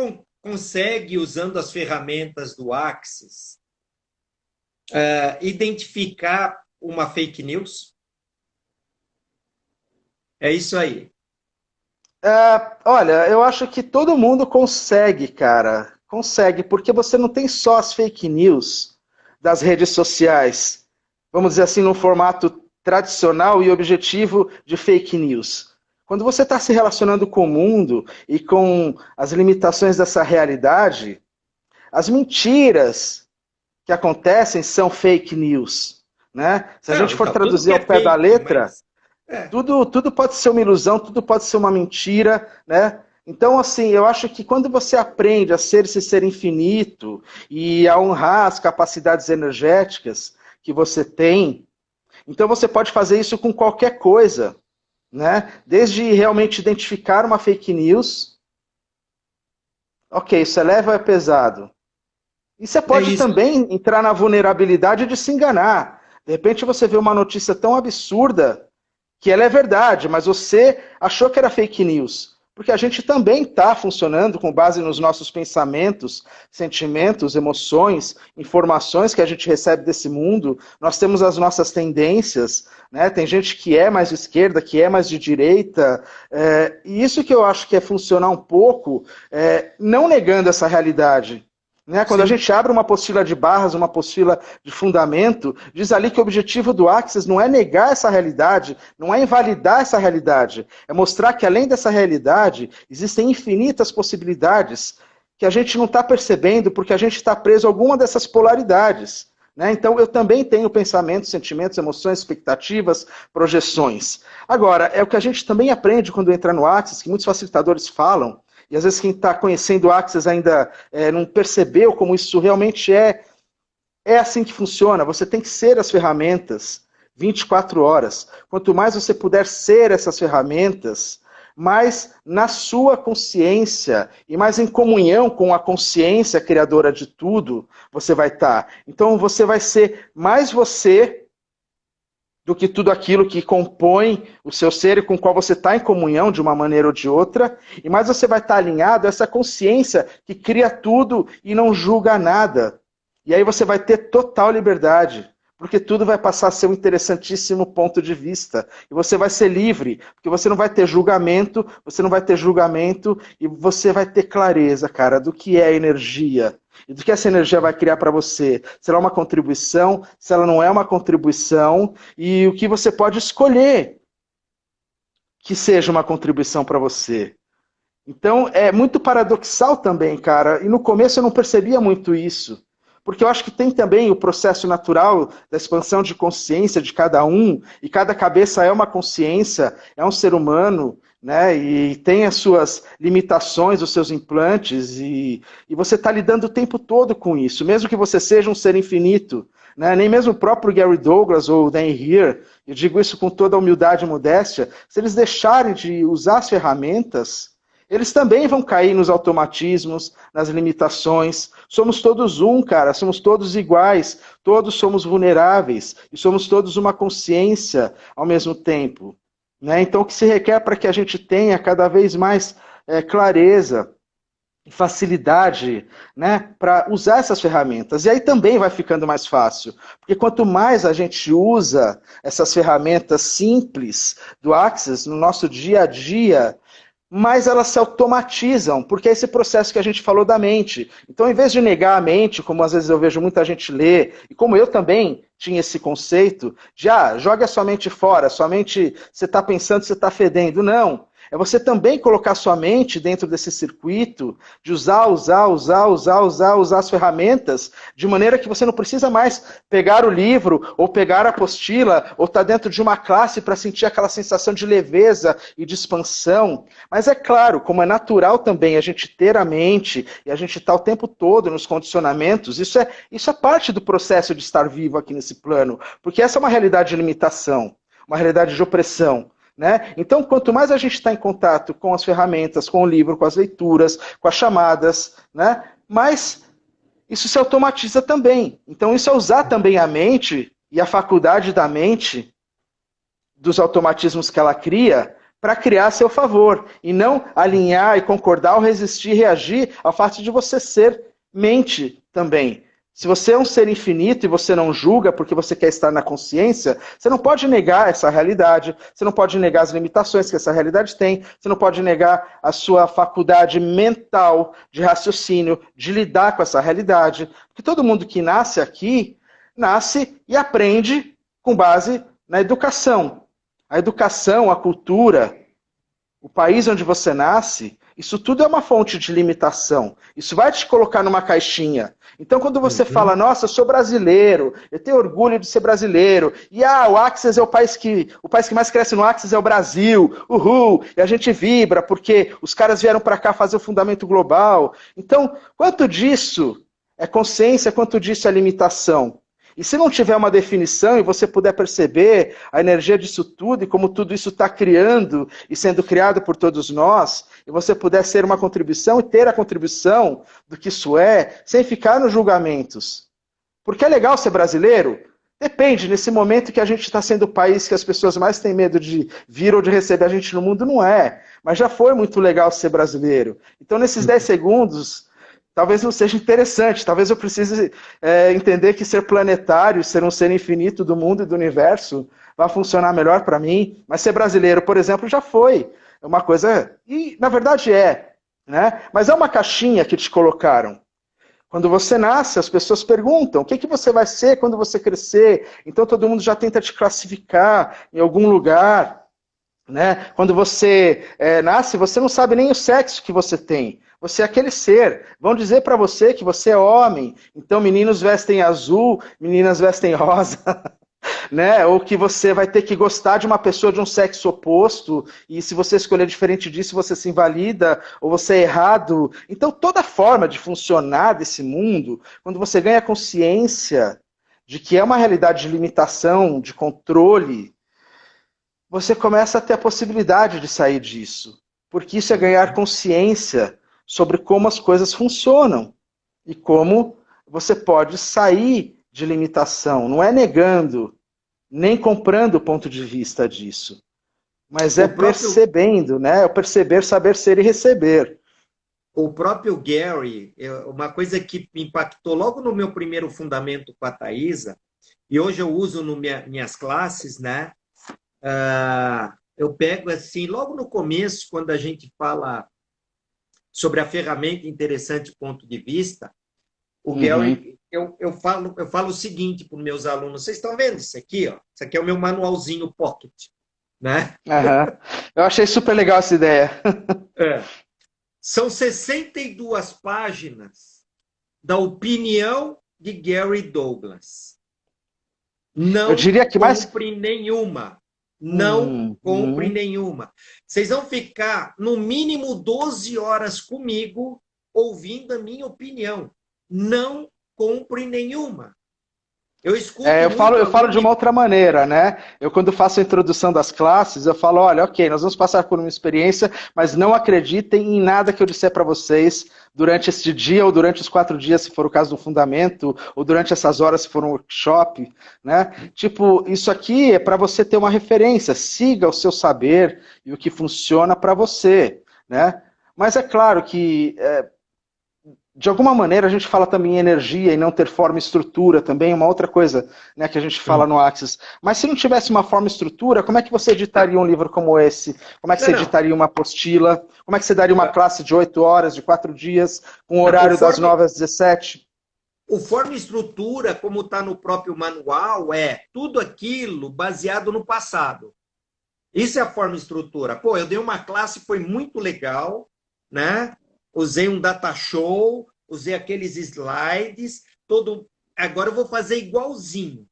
Speaker 1: consegue, usando as ferramentas do Axis, identificar uma fake news? É isso aí.
Speaker 2: Olha, eu acho que todo mundo consegue, cara. Consegue, porque você não tem só as fake news das redes sociais, vamos dizer assim, no formato tradicional e objetivo de fake news. Quando você está se relacionando com o mundo e com as limitações dessa realidade, as mentiras que acontecem são fake news, né? Se a
Speaker 1: Não,
Speaker 2: gente for
Speaker 1: então, tudo
Speaker 2: traduzir
Speaker 1: que
Speaker 2: ao
Speaker 1: é
Speaker 2: pé da
Speaker 1: fake,
Speaker 2: letra,
Speaker 1: mas. É,
Speaker 2: tudo pode ser uma ilusão, tudo pode ser uma mentira, né? Então, assim, eu acho que quando você aprende a ser esse ser infinito e a honrar as capacidades energéticas que você tem, então você pode fazer isso com qualquer coisa, né? Desde realmente identificar uma fake news, ok, isso é leve ou é pesado? E você
Speaker 1: é
Speaker 2: pode
Speaker 1: isso.
Speaker 2: também entrar na vulnerabilidade de se enganar. De repente você vê uma notícia tão absurda que ela é verdade, mas você achou que era fake news. Porque a gente também está funcionando com base nos nossos pensamentos, sentimentos, emoções, informações que a gente recebe desse mundo. Nós temos as nossas tendências, né? Tem gente que é mais de esquerda, que é mais de direita. E isso que eu acho que é funcionar um pouco, não negando essa realidade. Né? Quando a
Speaker 1: Sim.
Speaker 2: gente abre uma apostila de barras, uma apostila de fundamento, diz ali que o objetivo do Axis não é negar essa realidade, não é invalidar essa realidade, é mostrar que além dessa realidade existem infinitas possibilidades que a gente não está percebendo porque a gente está preso a alguma dessas polaridades. né? Então, eu também tenho pensamentos, sentimentos, emoções, expectativas, projeções. Agora, é o que a gente também aprende quando entra no Access, que muitos facilitadores falam, e às vezes quem está conhecendo o Access ainda não percebeu como isso realmente é assim que funciona. Você tem que ser as ferramentas 24 horas. Quanto mais você puder ser essas ferramentas, mais na sua consciência e mais em comunhão com a consciência criadora de tudo, você vai estar. Então você vai ser mais você do que tudo aquilo que compõe o seu ser e com o qual você está em comunhão de uma maneira ou de outra, e mais você vai estar alinhado a essa consciência que cria tudo e não julga nada. E aí você vai ter total liberdade, porque tudo vai passar a ser um interessantíssimo ponto de vista. E você vai ser livre, porque você não vai ter julgamento, e você vai ter clareza, cara, do que é energia. E do que essa energia vai criar para você. Se ela é uma contribuição, se ela não é uma contribuição, e o que você pode escolher que seja uma contribuição para você. Então, é muito paradoxal também, cara, e no começo eu não percebia muito isso. Porque eu acho que tem também o processo natural da expansão de consciência de cada um, e cada cabeça é uma consciência, é um ser humano, né? E tem as suas limitações, os seus implantes, e você está lidando o tempo todo com isso, mesmo que você seja um ser infinito. Né? Nem mesmo o próprio Gary Douglas ou Dan Heer, eu digo isso com toda a humildade e modéstia, se eles deixarem de usar as ferramentas, eles também vão cair nos automatismos, nas limitações. Somos todos um, cara, somos todos iguais, todos somos vulneráveis, e somos todos uma consciência ao mesmo tempo. Né? Então, o que se requer para que a gente tenha cada vez mais clareza e facilidade, né, para usar essas ferramentas. E aí também vai ficando mais fácil, porque quanto mais a gente usa essas ferramentas simples do Access no nosso dia a dia, mais elas se automatizam, porque é esse processo que a gente falou da mente. Então, em vez de negar a mente, como às vezes eu vejo muita gente ler, e como eu também tinha esse conceito, de, jogue a sua mente fora, sua mente, você está pensando, você está fedendo. Não. É você também colocar sua mente dentro desse circuito, de usar as ferramentas, de maneira que você não precisa mais pegar o livro, ou pegar a apostila, ou estar dentro de uma classe para sentir aquela sensação de leveza e de expansão. Mas é claro, como é natural também a gente ter a mente, e a gente estar o tempo todo nos condicionamentos, isso é parte do processo de estar vivo aqui nesse plano, porque essa é uma realidade de limitação, uma realidade de opressão. Né? Então, quanto mais a gente está em contato com as ferramentas, com o livro, com as leituras, com as chamadas, né? Mais isso se automatiza também. Então, isso é usar também a mente e a faculdade da mente, dos automatismos que ela cria, para criar a seu favor. E não alinhar e concordar ou resistir, reagir ao fato de você ser mente também. Se você é um ser infinito e você não julga porque você quer estar na consciência, você não pode negar essa realidade, você não pode negar as limitações que essa realidade tem, você não pode negar a sua faculdade mental de raciocínio, de lidar com essa realidade. Porque todo mundo que nasce aqui, nasce e aprende com base na educação. A educação, a cultura, o país onde você nasce, isso tudo é uma fonte de limitação. Isso vai te colocar numa caixinha. Então, quando você fala, nossa, eu sou brasileiro, eu tenho orgulho de ser brasileiro, e o Access é o país que mais cresce no Access é o Brasil, uhul, e a gente vibra porque os caras vieram para cá fazer o fundamento global. Então, quanto disso é consciência, quanto disso é limitação? E se não tiver uma definição e você puder perceber a energia disso tudo e como tudo isso está criando e sendo criado por todos nós, e você puder ser uma contribuição e ter a contribuição do que isso é, sem ficar nos julgamentos. Porque é legal ser brasileiro? Depende, nesse momento que a gente está sendo o país que as pessoas mais têm medo de vir ou de receber a gente no mundo, não é. Mas já foi muito legal ser brasileiro. Então, nesses 10 segundos... talvez não seja interessante, talvez eu precise entender que ser planetário, ser um ser infinito do mundo e do universo, vai funcionar melhor para mim, mas ser brasileiro, por exemplo, já foi. É uma coisa, e na verdade né? Mas é uma caixinha que te colocaram. Quando você nasce, as pessoas perguntam, o que você vai ser quando você crescer? Então todo mundo já tenta te classificar em algum lugar. né? Quando você nasce, você não sabe nem o sexo que você tem. Você é aquele ser. Vão dizer para você que você é homem. Então, meninos vestem azul, meninas vestem rosa. Né? Ou que você vai ter que gostar de uma pessoa de um sexo oposto, e se você escolher diferente disso, você se invalida, ou você é errado. Então, toda forma de funcionar desse mundo, quando você ganha consciência de que é uma realidade de limitação, de controle, você começa a ter a possibilidade de sair disso. Porque isso é ganhar consciência sobre como as coisas funcionam e como você pode sair de limitação. Não é negando, nem comprando o ponto de vista disso, mas é
Speaker 1: O próprio,
Speaker 2: percebendo, né? É perceber, saber ser e receber.
Speaker 1: o próprio Gary, uma coisa que me impactou logo no meu primeiro fundamento com a Thaisa, e hoje eu uso nas minhas classes, né? Eu pego assim, logo no começo, quando a gente fala sobre a ferramenta interessante ponto de vista, o
Speaker 2: Uhum.
Speaker 1: Gary, eu falo o seguinte para os meus alunos: vocês estão vendo isso aqui? Ó? Isso aqui é o meu manualzinho pocket, né?
Speaker 2: Uhum. Eu achei super legal essa ideia.
Speaker 1: É. São 62 páginas da opinião de Gary Douglas.
Speaker 2: Eu
Speaker 1: Não
Speaker 2: diria que mais.
Speaker 1: compre nenhuma. Não compre
Speaker 2: Uhum.
Speaker 1: nenhuma. Vocês vão ficar, no mínimo, 12 horas comigo ouvindo a minha opinião. Não compre nenhuma. Eu escuto muito
Speaker 2: Eu falo de
Speaker 1: aluno
Speaker 2: uma
Speaker 1: e...
Speaker 2: outra maneira, né? Eu, quando faço a introdução das classes, eu falo, olha, ok, nós vamos passar por uma experiência, mas não acreditem em nada que eu disser para vocês durante este dia, ou durante os 4 dias, se for o caso do fundamento, ou durante essas horas, se for um workshop, né? Tipo, isso aqui é para você ter uma referência, siga o seu saber e o que funciona para você, né? Mas é claro que de alguma maneira a gente fala também em energia e não ter forma e estrutura também, uma outra coisa, né, que a gente fala no Axis. Mas se não tivesse uma forma e estrutura, como é que você editaria um livro como esse? Como é que
Speaker 1: Não,
Speaker 2: você
Speaker 1: não.
Speaker 2: editaria uma apostila? Como é que você daria uma classe de 8 horas, de 4 dias, com o
Speaker 1: Não,
Speaker 2: horário das 9 às 17?
Speaker 1: o forma e estrutura, como está no próprio manual, é tudo aquilo baseado no passado. Isso é a forma e estrutura. Pô, eu dei uma classe, foi muito legal, né? Usei um data show, usei aqueles slides, todo. Agora eu vou fazer igualzinho.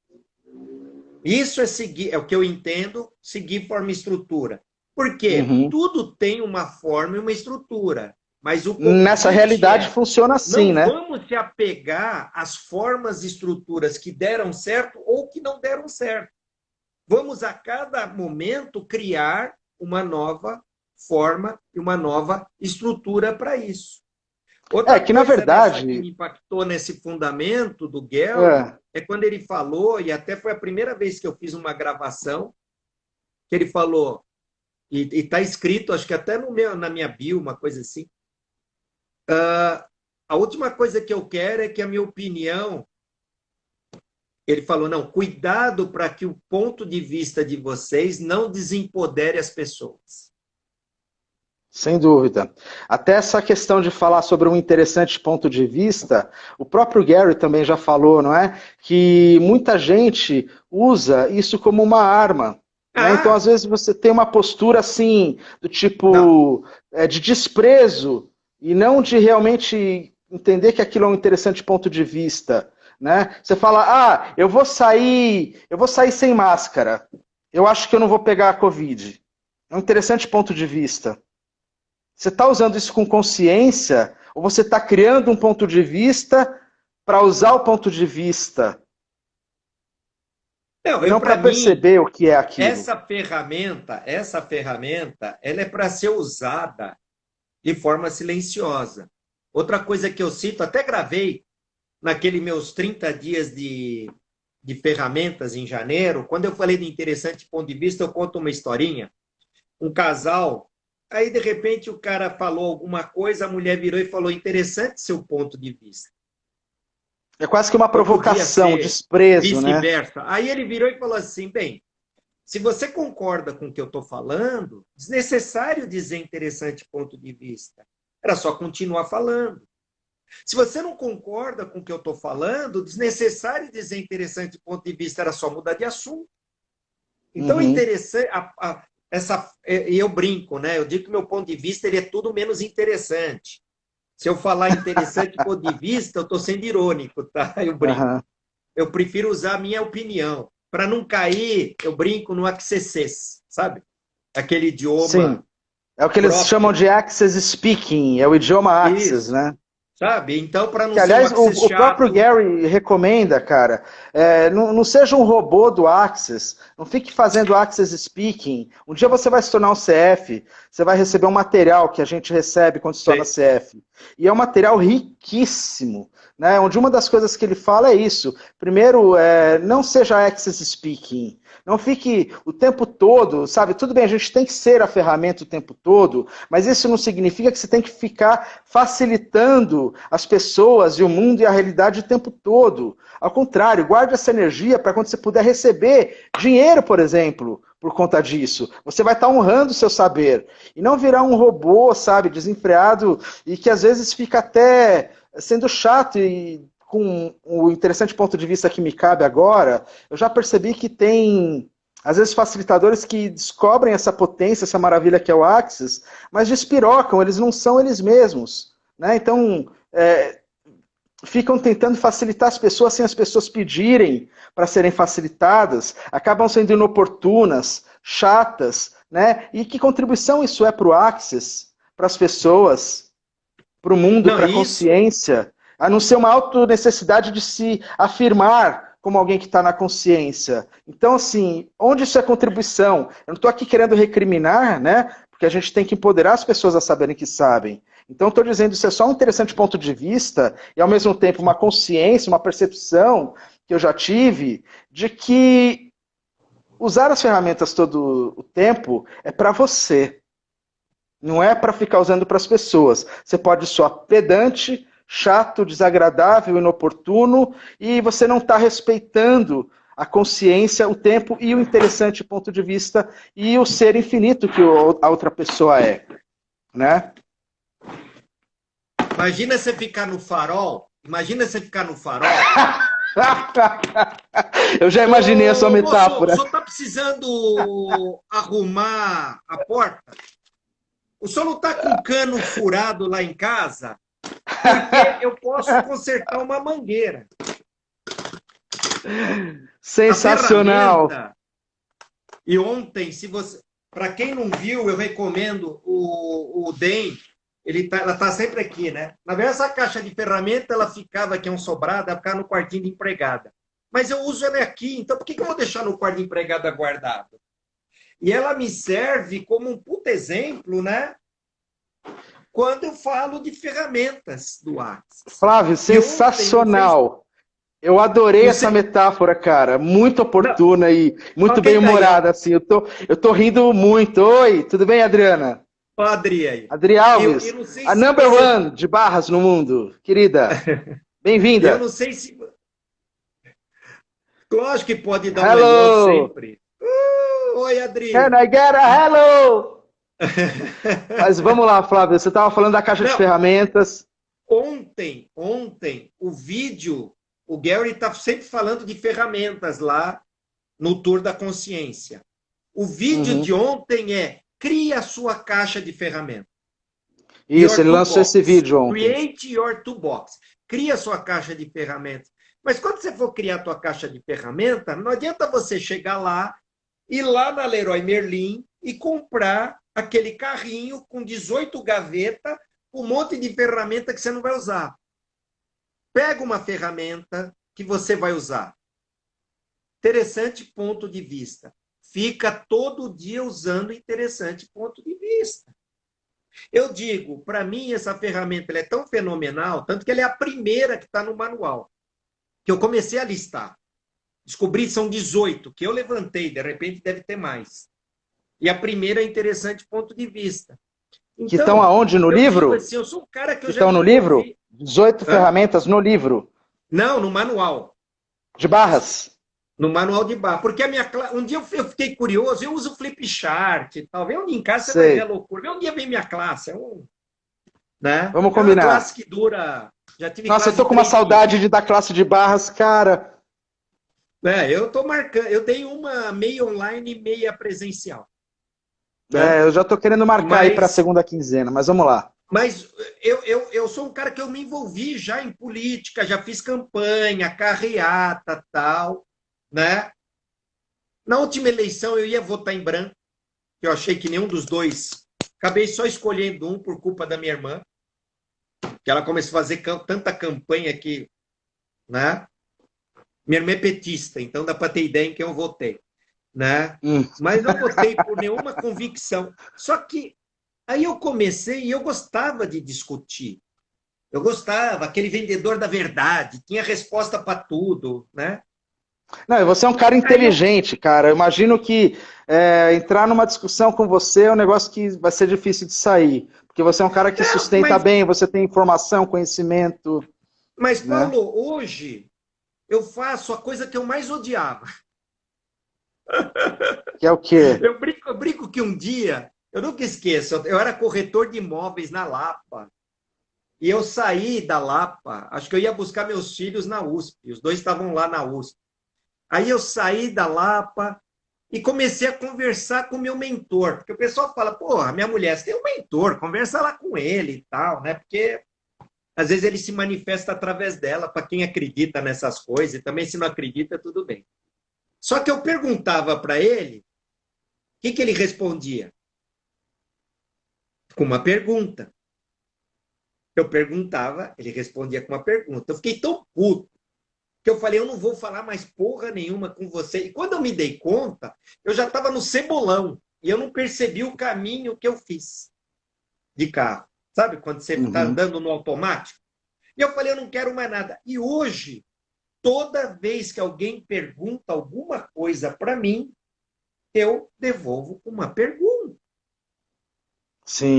Speaker 1: Isso é seguir, é o que eu entendo, seguir forma e estrutura. Por quê?
Speaker 2: Uhum.
Speaker 1: Tudo tem uma forma e uma estrutura, mas o
Speaker 2: Nessa
Speaker 1: convite
Speaker 2: realidade
Speaker 1: é:
Speaker 2: funciona assim,
Speaker 1: não
Speaker 2: né?
Speaker 1: vamos se apegar às formas e estruturas que deram certo ou que não deram certo. Vamos a cada momento criar uma nova forma e uma nova estrutura para isso.
Speaker 2: É
Speaker 1: Outra
Speaker 2: que na
Speaker 1: coisa nessa que
Speaker 2: verdade.
Speaker 1: me impactou nesse fundamento do Gary
Speaker 2: É,
Speaker 1: é quando ele falou, e até foi a primeira vez que eu fiz uma gravação, que ele falou, e está escrito, acho que até na minha bio, uma coisa assim. A última coisa que eu quero é que a minha opinião. Ele falou: não, cuidado para que o ponto de vista de vocês não desempodere as pessoas.
Speaker 2: sem dúvida. Até essa questão de falar sobre um interessante ponto de vista, o próprio Gary também já falou, não é? Que muita gente usa isso como uma arma. Né? Então, às
Speaker 1: Ah,
Speaker 2: vezes, você tem uma postura assim, do
Speaker 1: não.
Speaker 2: tipo, de desprezo, e não de realmente entender que aquilo é um interessante ponto de vista. Né? Você fala, eu vou sair sem máscara. Eu acho que eu não vou pegar a Covid. É um interessante ponto de vista. Você está usando isso com consciência ou você está criando um ponto de vista para usar o ponto de vista
Speaker 1: Não,
Speaker 2: e não
Speaker 1: para
Speaker 2: para
Speaker 1: mim,
Speaker 2: perceber o que é aquilo?
Speaker 1: essa ferramenta, ela é para ser usada de forma silenciosa. Outra coisa que eu cito, até gravei naquele meus 30 dias de ferramentas em janeiro, quando eu falei de interessante ponto de vista, eu conto uma historinha. Um casal, aí de repente o cara falou alguma coisa, a mulher virou e falou: interessante seu ponto de vista.
Speaker 2: É quase que uma
Speaker 1: Ou podia
Speaker 2: provocação,
Speaker 1: ser
Speaker 2: desprezo, né?
Speaker 1: vice-versa. Aí ele virou e falou assim: bem, se você concorda com o que eu estou falando, desnecessário dizer interessante ponto de vista. Era só continuar falando. Se você não concorda com o que eu estou falando, desnecessário dizer interessante ponto de vista, era só mudar de assunto. Então,
Speaker 2: Uhum.
Speaker 1: interessante, e eu brinco, né? Eu digo que meu ponto de vista ele é tudo menos interessante. Se eu falar interessante ponto de vista, eu estou sendo irônico, tá? Eu brinco.
Speaker 2: Aham.
Speaker 1: Eu prefiro usar a minha opinião. Para não cair, eu brinco no accessês, sabe? Aquele
Speaker 2: Sim.
Speaker 1: idioma
Speaker 2: É o que eles chamam
Speaker 1: próprio.
Speaker 2: de Access Speaking, é o idioma Access,
Speaker 1: Isso,
Speaker 2: né?
Speaker 1: sabe? Então, para não
Speaker 2: Que,
Speaker 1: ser um
Speaker 2: aliás,
Speaker 1: access
Speaker 2: o próprio
Speaker 1: chato,
Speaker 2: Gary recomenda, cara, não seja um robô do Access, não fique fazendo Access Speaking. Um dia você vai se tornar um CF, você vai receber um material que a gente recebe quando se torna
Speaker 1: sei.
Speaker 2: CF. E é um material riquíssimo, né? Onde uma das coisas que ele fala é isso. Primeiro, não seja Access Speaking. Não fique o tempo todo, sabe? Tudo bem, a gente tem que ser a ferramenta o tempo todo, mas isso não significa que você tem que ficar facilitando as pessoas e o mundo e a realidade o tempo todo. Ao contrário, guarde essa energia para quando você puder receber dinheiro, por exemplo, por conta disso. Você vai estar honrando o seu saber. E não virar um robô, sabe, desenfreado e que às vezes fica até sendo chato e com o interessante ponto de vista que me cabe agora, eu já percebi que tem, às vezes, facilitadores que descobrem essa potência, essa maravilha que é o Axis, mas despirocam, eles não são eles mesmos. Né? Então, ficam tentando facilitar as pessoas sem as pessoas pedirem para serem facilitadas, acabam sendo inoportunas, chatas, né? E que contribuição isso é para o Axis, para as pessoas, para o mundo,
Speaker 1: Não,
Speaker 2: para a
Speaker 1: isso.
Speaker 2: consciência, a não ser uma auto-necessidade de se afirmar como alguém que está na consciência. Então, assim, onde isso é contribuição? Eu não estou aqui querendo recriminar, né? Porque a gente tem que empoderar as pessoas a saberem que sabem. Então, estou dizendo isso é só um interessante ponto de vista e, ao mesmo tempo, uma consciência, uma percepção que eu já tive de que usar as ferramentas todo o tempo é para você. Não é para ficar usando para as pessoas. Você pode soar pedante, chato, desagradável, inoportuno, e você não está respeitando a consciência, o tempo e o interessante ponto de vista e o ser infinito que a outra pessoa é. Né?
Speaker 1: Imagina você ficar no farol. Imagina você ficar no farol.
Speaker 2: Eu já imaginei a sua
Speaker 1: Ô, moço, o
Speaker 2: metáfora.
Speaker 1: senhor está precisando arrumar a porta? O senhor não está com cano furado lá em casa? Porque eu posso consertar uma mangueira. A
Speaker 2: Sensacional.
Speaker 1: ferramenta. E ontem, se você, para quem não viu, eu recomendo o DEM. Ela está sempre aqui, né? Na verdade, essa caixa de ferramenta, ela ficava aqui, um sobrado, ela ficava no quartinho de empregada. Mas eu uso ela aqui, então por que eu vou deixar no quarto de empregada guardado? E ela me serve como um puto exemplo, né? Quando eu falo de ferramentas do Axis.
Speaker 2: Flávio,
Speaker 1: E ontem, não sei,
Speaker 2: sensacional. Eu adorei
Speaker 1: não
Speaker 2: essa
Speaker 1: sei,
Speaker 2: metáfora, cara. Muito
Speaker 1: não,
Speaker 2: oportuna e muito
Speaker 1: alguém daí,
Speaker 2: bem-humorada, assim. Eu tô rindo muito. Oi, tudo bem, Adriana?
Speaker 1: Padre aí.
Speaker 2: Adri
Speaker 1: Eu
Speaker 2: Alves,
Speaker 1: não sei
Speaker 2: a
Speaker 1: se
Speaker 2: number
Speaker 1: você,
Speaker 2: one de barras no mundo. Querida,
Speaker 1: eu
Speaker 2: bem-vinda.
Speaker 1: não sei se, lógico que pode dar um hello
Speaker 2: Hello!
Speaker 1: sempre. Oi,
Speaker 2: Can
Speaker 1: Adri.
Speaker 2: I get a hello? Mas vamos lá, Flávio. Você estava falando da caixa de
Speaker 1: Não,
Speaker 2: ferramentas.
Speaker 1: ontem, o vídeo, o Gary está sempre falando de ferramentas lá no Tour da Consciência. O vídeo
Speaker 2: Uhum.
Speaker 1: de ontem é cria a sua caixa de ferramentas.
Speaker 2: Isso,
Speaker 1: Your
Speaker 2: ele lançou esse
Speaker 1: toolbox.
Speaker 2: vídeo ontem.
Speaker 1: Create your toolbox. Cria a sua caixa de ferramentas. Mas quando você for criar a tua caixa de ferramenta, não adianta você chegar lá, ir lá na Leroy Merlin e comprar aquele carrinho com 18 gavetas, um monte de ferramenta que você não vai usar. Pega uma ferramenta que você vai usar. Interessante ponto de vista. Fica todo dia usando interessante ponto de vista. Eu digo, para mim, essa ferramenta ela é tão fenomenal, tanto que ela é a primeira que está no manual, que eu comecei a listar. Descobri que são 18, que eu levantei, de repente deve ter mais. E a primeira é interessante ponto de vista.
Speaker 2: Que estão
Speaker 1: Então,
Speaker 2: aonde no
Speaker 1: eu digo
Speaker 2: livro?
Speaker 1: assim, eu sou um cara que
Speaker 2: Que
Speaker 1: eu já
Speaker 2: estão no livro?
Speaker 1: desenvolvi.
Speaker 2: 18
Speaker 1: Hã?
Speaker 2: ferramentas no livro.
Speaker 1: Não, no manual.
Speaker 2: De barras.
Speaker 1: No manual de barra. Porque um dia eu fiquei curioso, eu uso Flip Chart e tal. Vem um dia em casa, você vai ver a
Speaker 2: Sei.
Speaker 1: loucura. Vem um dia vem minha classe. Né?
Speaker 2: Vamos
Speaker 1: É uma
Speaker 2: combinar.
Speaker 1: classe que dura. Já tive
Speaker 2: Nossa, eu
Speaker 1: classe
Speaker 2: tô
Speaker 1: de
Speaker 2: com uma
Speaker 1: 3 dias.
Speaker 2: saudade de dar classe de barras, cara.
Speaker 1: Eu tô marcando. Eu dei uma meia online e meia presencial. né?
Speaker 2: Eu já estou querendo marcar aí para a
Speaker 1: Mas,
Speaker 2: segunda quinzena, mas vamos lá.
Speaker 1: mas eu sou um cara que eu me envolvi já em política, já fiz campanha, carreata, tal, né? Na última eleição eu ia votar em branco, que eu achei que nenhum dos dois. Acabei só escolhendo um por culpa da minha irmã, que ela começou a fazer tanta campanha que, né? Minha irmã é petista, então dá para ter ideia em quem eu votei, né?
Speaker 2: Hum.
Speaker 1: Mas não votei por nenhuma convicção. Só que aí eu comecei e eu gostava de discutir. Eu gostava, aquele vendedor da verdade, tinha resposta para tudo, né?
Speaker 2: Não, e você é um cara
Speaker 1: Aí eu,
Speaker 2: inteligente, cara. Eu imagino que entrar numa discussão com você é um negócio que vai ser difícil de sair. Porque você é um cara que
Speaker 1: não,
Speaker 2: sustenta bem, você tem informação, conhecimento,
Speaker 1: mas
Speaker 2: né?
Speaker 1: Paulo, hoje eu faço a coisa que eu mais odiava.
Speaker 2: Que é o quê?
Speaker 1: Eu brinco que um dia, eu nunca esqueço, eu era corretor de imóveis na Lapa. E eu saí da Lapa, acho que eu ia buscar meus filhos na USP, os dois estavam lá na USP. Aí eu saí da Lapa e comecei a conversar com o meu mentor, porque o pessoal fala, porra, minha mulher, você tem um mentor, conversa lá com ele e tal, né? Porque às vezes ele se manifesta através dela, para quem acredita nessas coisas, e também se não acredita, tudo bem. Só que eu perguntava para ele, o que ele respondia? Com uma pergunta. Eu perguntava, ele respondia com uma pergunta. Eu fiquei tão puto que eu falei, eu não vou falar mais porra nenhuma com você. E quando eu me dei conta, eu já estava no cebolão e eu não percebi o caminho que eu fiz de carro. Sabe quando você está
Speaker 2: Uhum.
Speaker 1: andando no automático? E eu falei, eu não quero mais nada. E hoje, toda vez que alguém pergunta alguma coisa para mim, eu devolvo uma pergunta.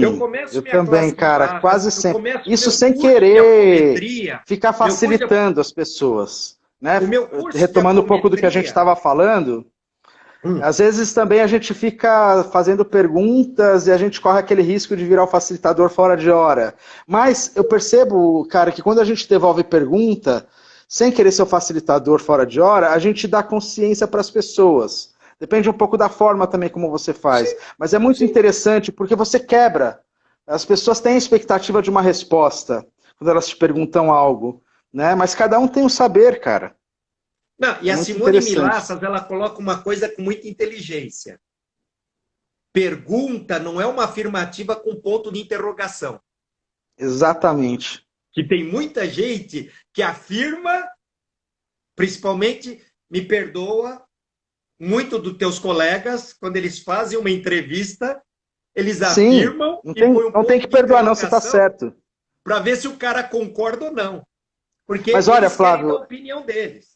Speaker 1: Eu
Speaker 2: Sim,
Speaker 1: começo
Speaker 2: eu
Speaker 1: minha
Speaker 2: também,
Speaker 1: classe de
Speaker 2: cara,
Speaker 1: barras,
Speaker 2: quase
Speaker 1: eu
Speaker 2: sempre.
Speaker 1: começo o
Speaker 2: Isso
Speaker 1: meu
Speaker 2: sem
Speaker 1: curso de
Speaker 2: querer
Speaker 1: apometria,
Speaker 2: ficar
Speaker 1: meu curso de,
Speaker 2: facilitando as pessoas, né?
Speaker 1: o meu curso de
Speaker 2: Retomando um pouco do que a gente
Speaker 1: apometria.
Speaker 2: estava falando,
Speaker 1: Hum,
Speaker 2: às vezes também a gente fica fazendo perguntas e a gente corre aquele risco de virar o facilitador fora de hora. Mas eu percebo, cara, que quando a gente devolve pergunta, sem querer ser o facilitador fora de hora, a gente dá consciência para as pessoas. Depende um pouco da forma também como você faz.
Speaker 1: sim,
Speaker 2: Mas é muito
Speaker 1: sim.
Speaker 2: interessante porque você quebra. As pessoas têm expectativa de uma resposta quando elas te perguntam algo, né? Mas cada um tem um saber, cara.
Speaker 1: Não, e
Speaker 2: É
Speaker 1: a
Speaker 2: muito
Speaker 1: Simone
Speaker 2: interessante.
Speaker 1: Milassas, ela coloca uma coisa com muita inteligência. Pergunta não é uma afirmativa com ponto de interrogação.
Speaker 2: Exatamente.
Speaker 1: Que tem muita gente que afirma, principalmente, me perdoa, muito dos teus colegas, quando eles fazem uma entrevista, eles
Speaker 2: Sim,
Speaker 1: afirmam e põem um
Speaker 2: não tem
Speaker 1: ponto
Speaker 2: que
Speaker 1: de
Speaker 2: perdoar, não, você está
Speaker 1: interrogação
Speaker 2: certo.
Speaker 1: para ver se o cara concorda ou não. Porque
Speaker 2: Mas olha,
Speaker 1: eles querem dar a
Speaker 2: Flávio,
Speaker 1: opinião deles.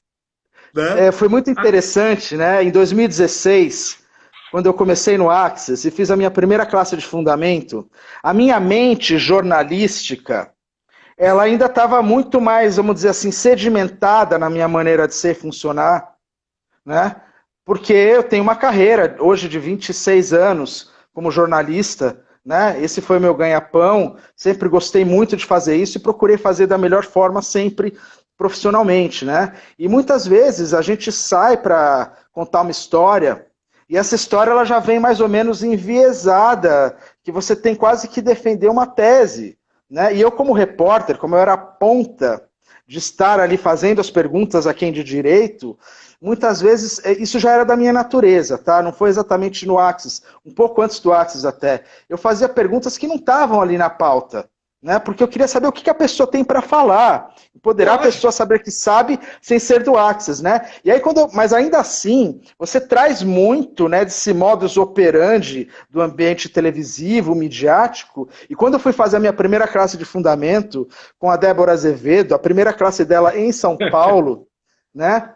Speaker 1: Né?
Speaker 2: foi muito interessante, né? Em 2016, quando eu comecei no Axis e fiz a minha primeira classe de fundamento, a minha mente jornalística, ela ainda estava muito mais, vamos dizer assim, sedimentada na minha maneira de ser e funcionar, né? Porque eu tenho uma carreira hoje de 26 anos como jornalista, né? Esse foi meu ganha-pão, sempre gostei muito de fazer isso e procurei fazer da melhor forma sempre profissionalmente, né? E muitas vezes a gente sai para contar uma história e essa história ela já vem mais ou menos enviesada, que você tem quase que defender uma tese, né? E eu como repórter, como eu era a ponta de estar ali fazendo as perguntas a quem de direito, muitas vezes isso já era da minha natureza, tá? Não foi exatamente no Axis, um pouco antes do Axis até. Eu fazia perguntas que não estavam ali na pauta, né? Porque eu queria saber o que a pessoa tem para falar, empoderar a
Speaker 1: Lógico.
Speaker 2: pessoa a saber que sabe sem ser do Axis, né? E aí mas ainda assim, você traz muito, né, desse modus operandi do ambiente televisivo, midiático. E quando eu fui fazer a minha primeira classe de fundamento com a Débora Azevedo, a primeira classe dela em São Paulo, né?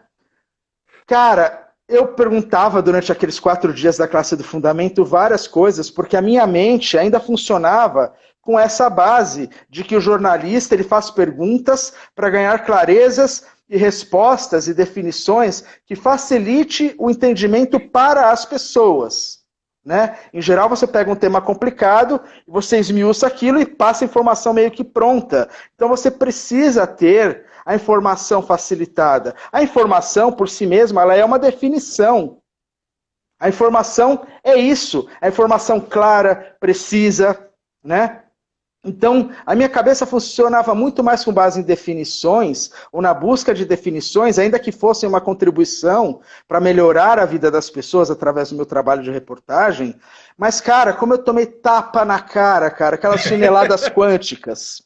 Speaker 2: Cara, eu perguntava durante aqueles 4 dias da classe do fundamento várias coisas, porque a minha mente ainda funcionava com essa base de que o jornalista ele faz perguntas para ganhar clarezas e respostas e definições que facilite o entendimento para as pessoas. Né? Em geral, você pega um tema complicado, você esmiuça aquilo e passa a informação meio que pronta. Então, você precisa ter a informação facilitada. A informação, por si mesma, ela é uma definição. A informação é isso, a informação clara, precisa, né? Então, a minha cabeça funcionava muito mais com base em definições, ou na busca de definições, ainda que fossem uma contribuição para melhorar a vida das pessoas através do meu trabalho de reportagem. Mas, cara, como eu tomei tapa na cara, cara, aquelas chineladas quânticas.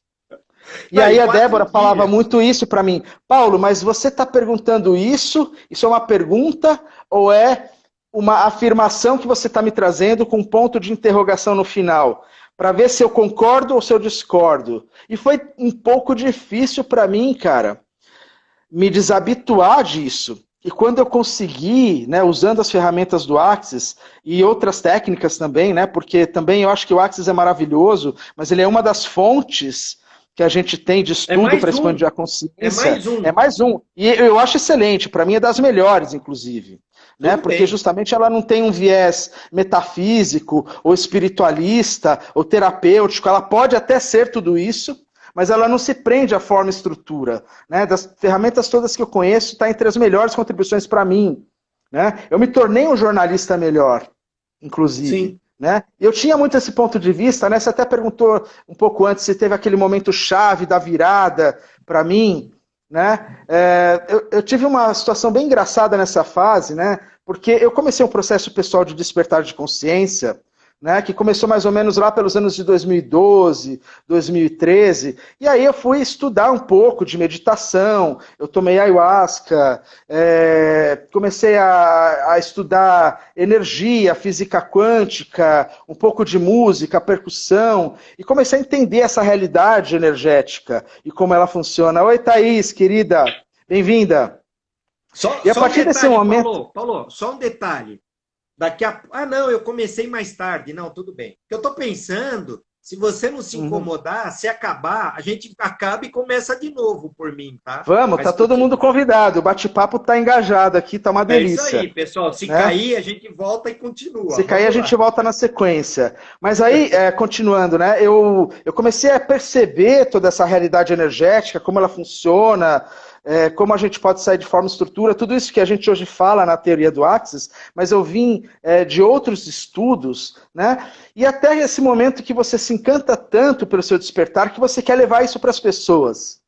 Speaker 2: E aí a Débora falava muito isso para mim. Paulo, mas você está perguntando isso? Isso é uma pergunta ou é uma afirmação que você está me trazendo com um ponto de interrogação no final? Para ver se eu concordo ou se eu discordo. E foi um pouco difícil para mim, cara, me desabituar disso. E quando eu consegui, né, usando as ferramentas do Axis e outras técnicas também, né, porque também eu acho que o Axis é maravilhoso, mas ele é uma das fontes que a gente tem de estudo para expandir a consciência.
Speaker 1: É mais um.
Speaker 2: É mais um. E eu acho excelente, para mim é das melhores, inclusive. Né? Porque justamente ela não tem um viés metafísico, ou espiritualista, ou terapêutico. Ela pode até ser tudo isso, mas ela não se prende à forma e estrutura. Né? Das ferramentas todas que eu conheço, está entre as melhores contribuições para mim. Né? Eu me tornei um jornalista melhor, inclusive. Sim. Né? Eu tinha muito esse ponto de vista, né? Você até perguntou um pouco antes se teve aquele momento chave da virada para mim. Né? Eu tive uma situação bem engraçada nessa fase, né? Porque eu comecei um processo pessoal de despertar de consciência, né? Que começou mais ou menos lá pelos anos de 2012, 2013, e aí eu fui estudar um pouco de meditação, eu tomei ayahuasca, comecei a estudar energia, física quântica, um pouco de música, percussão, e comecei a entender essa realidade energética e como ela funciona. Oi, Thaís, querida, bem-vinda.
Speaker 1: E a partir desse momento... Paulo, só um detalhe. Não, eu comecei mais tarde. Não, tudo bem. Eu estou pensando, se você não se incomodar, se acabar, a gente acaba e começa de novo por mim, tá?
Speaker 2: Vamos, tá todo mundo convidado. O bate-papo tá engajado aqui, tá uma delícia.
Speaker 1: É isso aí, pessoal. Se cair, a gente volta e continua.
Speaker 2: Se cair, a gente volta na sequência. Mas aí, continuando, né? Eu comecei a perceber toda essa realidade energética, como ela funciona, como a gente pode sair de forma e estrutura, tudo isso que a gente hoje fala na teoria do Axis, mas eu vim de outros estudos, né? E até esse momento que você se encanta tanto pelo seu despertar que você quer levar isso para as pessoas.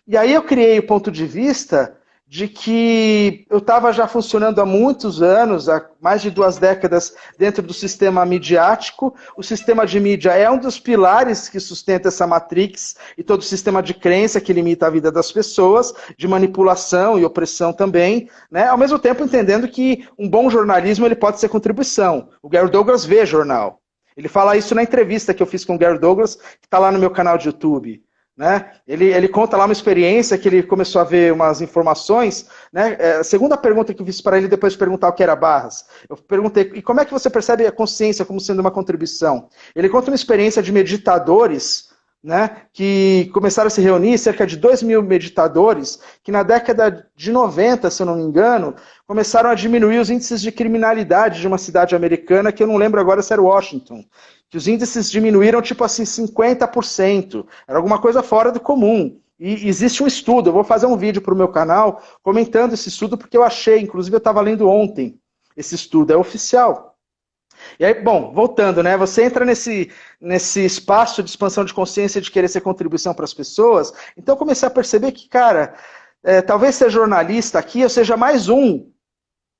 Speaker 2: E aí eu criei o ponto de vista de que eu estava já funcionando há muitos anos, há mais de 2 décadas, dentro do sistema midiático. O sistema de mídia é um dos pilares que sustenta essa matrix e todo o sistema de crença que limita a vida das pessoas, de manipulação e opressão também, né? Ao mesmo tempo entendendo que um bom jornalismo ele pode ser contribuição. O Gary Douglas vê jornal. Ele fala isso na entrevista que eu fiz com o Gary Douglas, que está lá no meu canal de YouTube. Né? Ele conta lá uma experiência que ele começou a ver umas informações, né? A segunda pergunta que eu fiz para ele depois de perguntar o que era barras, eu perguntei, e como é que você percebe a consciência como sendo uma contribuição? Ele conta uma experiência de meditadores, né, que começaram a se reunir, cerca de 2.000 meditadores, que na década de 90, se eu não me engano, começaram a diminuir os índices de criminalidade de uma cidade americana, que eu não lembro agora se era Washington, que os índices diminuíram tipo assim 50%, era alguma coisa fora do comum. E existe um estudo, eu vou fazer um vídeo para o meu canal comentando esse estudo, porque eu achei, inclusive eu estava lendo ontem, esse estudo é oficial. E aí, bom, voltando, né? Você entra nesse espaço de expansão de consciência de querer ser contribuição para as pessoas, então eu comecei a perceber que, cara, talvez ser jornalista aqui eu seja mais um,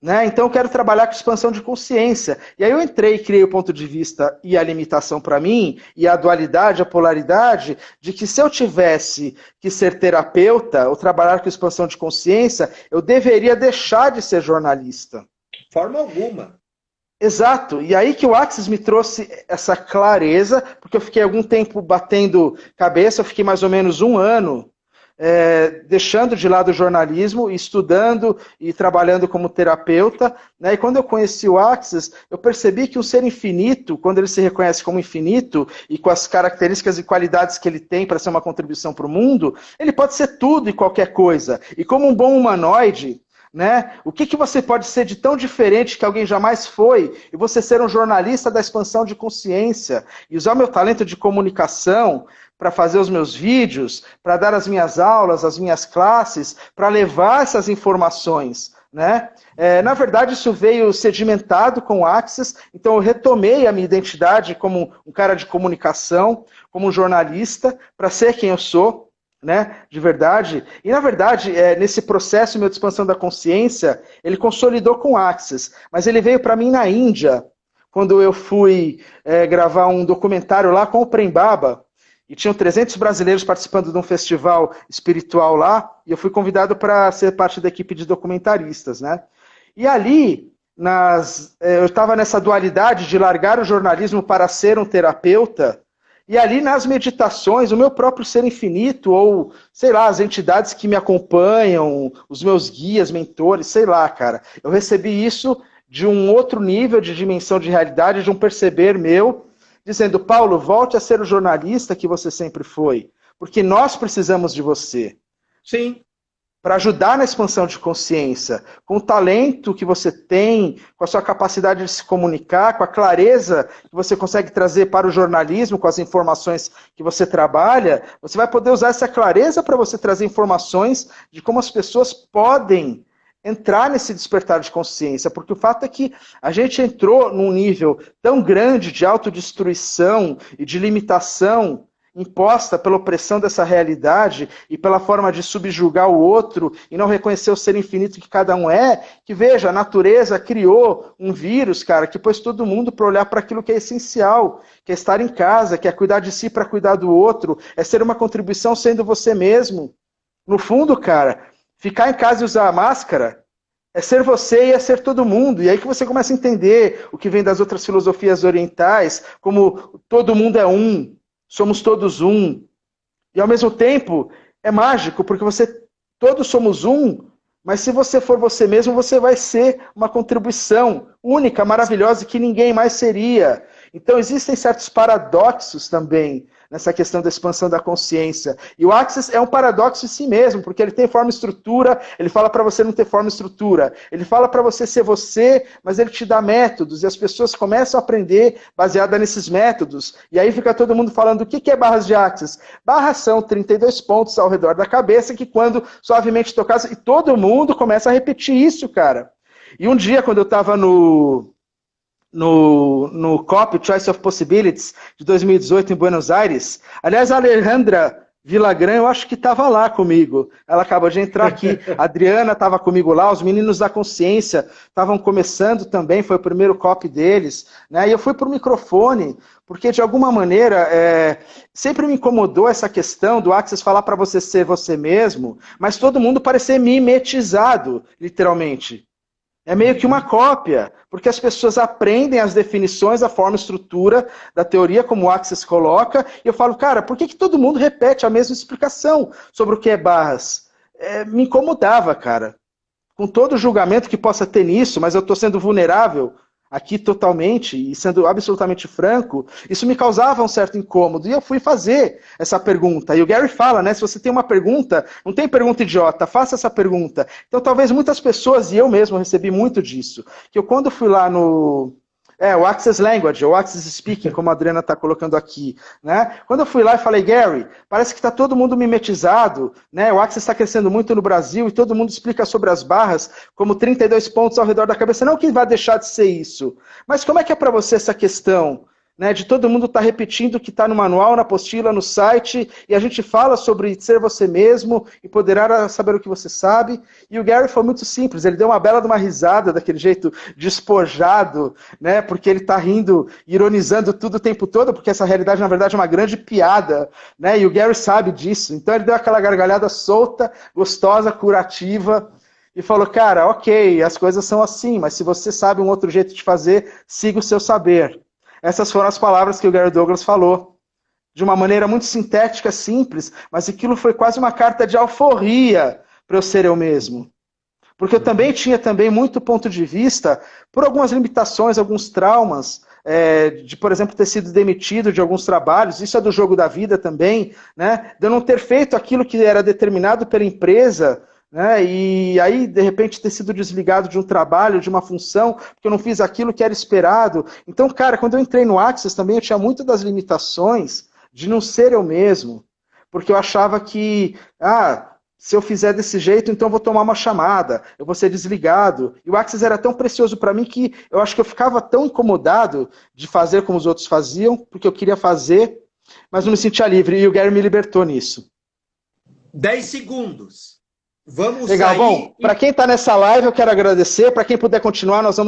Speaker 2: né? Então eu quero trabalhar com expansão de consciência. E aí eu entrei e criei o ponto de vista e a limitação para mim, e a dualidade, a polaridade, de que se eu tivesse que ser terapeuta ou trabalhar com expansão de consciência, eu deveria deixar de ser jornalista.
Speaker 1: De forma alguma.
Speaker 2: Exato, e aí que o Axis me trouxe essa clareza, porque eu fiquei algum tempo batendo cabeça, eu fiquei mais ou menos 1 ano deixando de lado o jornalismo, estudando e trabalhando como terapeuta, né? E quando eu conheci o Axis, eu percebi que um ser infinito, quando ele se reconhece como infinito e com as características e qualidades que ele tem para ser uma contribuição para o mundo, ele pode ser tudo e qualquer coisa. E como um bom humanoide, né? O que você pode ser de tão diferente que alguém jamais foi e você ser um jornalista da expansão de consciência e usar o meu talento de comunicação para fazer os meus vídeos, para dar as minhas aulas, as minhas classes, para levar essas informações, né? Na verdade, isso veio sedimentado com o Access, então eu retomei a minha identidade como um cara de comunicação, como um jornalista, para ser quem eu sou, né? De verdade. E, na verdade, nesse processo meu de expansão da consciência, ele consolidou com o Access, mas ele veio para mim na Índia, quando eu fui gravar um documentário lá com o Prem Baba, e tinham 300 brasileiros participando de um festival espiritual lá, e eu fui convidado para ser parte da equipe de documentaristas, né? E ali, eu estava nessa dualidade de largar o jornalismo para ser um terapeuta, e ali nas meditações, o meu próprio ser infinito, ou, sei lá, as entidades que me acompanham, os meus guias, mentores, sei lá, cara, eu recebi isso de um outro nível de dimensão de realidade, de um perceber meu, dizendo, Paulo, volte a ser o jornalista que você sempre foi, porque nós precisamos de você.
Speaker 1: Sim.
Speaker 2: Para ajudar na expansão de consciência, com o talento que você tem, com a sua capacidade de se comunicar, com a clareza que você consegue trazer para o jornalismo, com as informações que você trabalha, você vai poder usar essa clareza para você trazer informações de como as pessoas podem entrar nesse despertar de consciência, porque o fato é que a gente entrou num nível tão grande de autodestruição e de limitação imposta pela opressão dessa realidade e pela forma de subjugar o outro e não reconhecer o ser infinito que cada um é, que veja, a natureza criou um vírus, cara, que pôs todo mundo para olhar para aquilo que é essencial, que é estar em casa, que é cuidar de si para cuidar do outro, é ser uma contribuição sendo você mesmo. No fundo, cara, ficar em casa e usar a máscara é ser você e é ser todo mundo. E aí que você começa a entender o que vem das outras filosofias orientais, como todo mundo é um, somos todos um. E ao mesmo tempo, é mágico, porque todos somos um, mas se você for você mesmo, você vai ser uma contribuição única, maravilhosa, que ninguém mais seria. Então existem certos paradoxos também nessa questão da expansão da consciência. E o Access é um paradoxo em si mesmo, porque ele tem forma e estrutura, ele fala para você não ter forma e estrutura. Ele fala para você ser você, mas ele te dá métodos, e as pessoas começam a aprender baseada nesses métodos. E aí fica todo mundo falando, o que é barras de Access? Barras são 32 pontos ao redor da cabeça, que quando suavemente tocados, e todo mundo começa a repetir isso, cara. E um dia, quando eu estava no COP, Choice of Possibilities, de 2018 em Buenos Aires. Aliás, a Alejandra Villagrán, eu acho que estava lá comigo. Ela acabou de entrar aqui. A Adriana estava comigo lá, os meninos da consciência estavam começando também, foi o primeiro COP deles. Né? E eu fui para o microfone, porque de alguma maneira sempre me incomodou essa questão do Access falar para você ser você mesmo, mas todo mundo parecer mimetizado, literalmente. É meio que uma cópia, porque as pessoas aprendem as definições, a forma e estrutura da teoria, como o Access coloca, e eu falo, cara, por que todo mundo repete a mesma explicação sobre o que é barras? Me incomodava, cara. Com todo o julgamento que possa ter nisso, mas eu estou sendo vulnerável aqui totalmente, e sendo absolutamente franco, isso me causava um certo incômodo, e eu fui fazer essa pergunta. E o Gary fala, né, se você tem uma pergunta, não tem pergunta idiota, faça essa pergunta. Então talvez muitas pessoas, e eu mesmo recebi muito disso, que eu quando fui lá o Access Language, ou Access Speaking, como a Adriana está colocando aqui. Né? Quando eu fui lá e falei, Gary, parece que está todo mundo mimetizado, né? O Access está crescendo muito no Brasil e todo mundo explica sobre as barras como 32 pontos ao redor da cabeça. Não que vai deixar de ser isso, mas como é que é para você essa questão? Né, de todo mundo estar repetindo o que está no manual, na apostila, no site, e a gente fala sobre ser você mesmo, empoderar saber o que você sabe, e o Gary foi muito simples, ele deu uma bela de uma risada, daquele jeito despojado, né, porque ele está rindo, ironizando tudo o tempo todo, porque essa realidade, na verdade, é uma grande piada, né, e o Gary sabe disso, então ele deu aquela gargalhada solta, gostosa, curativa, e falou, cara, ok, as coisas são assim, mas se você sabe um outro jeito de fazer, siga o seu saber. Essas foram as palavras que o Gary Douglas falou. De uma maneira muito sintética, simples, mas aquilo foi quase uma carta de alforria para eu ser eu mesmo. Porque eu também tinha muito ponto de vista, por algumas limitações, alguns traumas, de, por exemplo, ter sido demitido de alguns trabalhos, isso é do jogo da vida também, né? De eu não ter feito aquilo que era determinado pela empresa, né? E aí, de repente, ter sido desligado de um trabalho, de uma função, porque eu não fiz aquilo que era esperado. Então, cara, quando eu entrei no Access também, eu tinha muito das limitações de não ser eu mesmo, porque eu achava que, se eu fizer desse jeito, então eu vou tomar uma chamada, eu vou ser desligado. E o Access era tão precioso para mim que eu acho que eu ficava tão incomodado de fazer como os outros faziam, porque eu queria fazer, mas não me sentia livre. E o Gary me libertou nisso.
Speaker 1: 10 segundos. Vamos
Speaker 2: Legal,
Speaker 1: aí.
Speaker 2: bom, para quem está nessa live, eu quero agradecer. Para quem puder continuar, nós vamos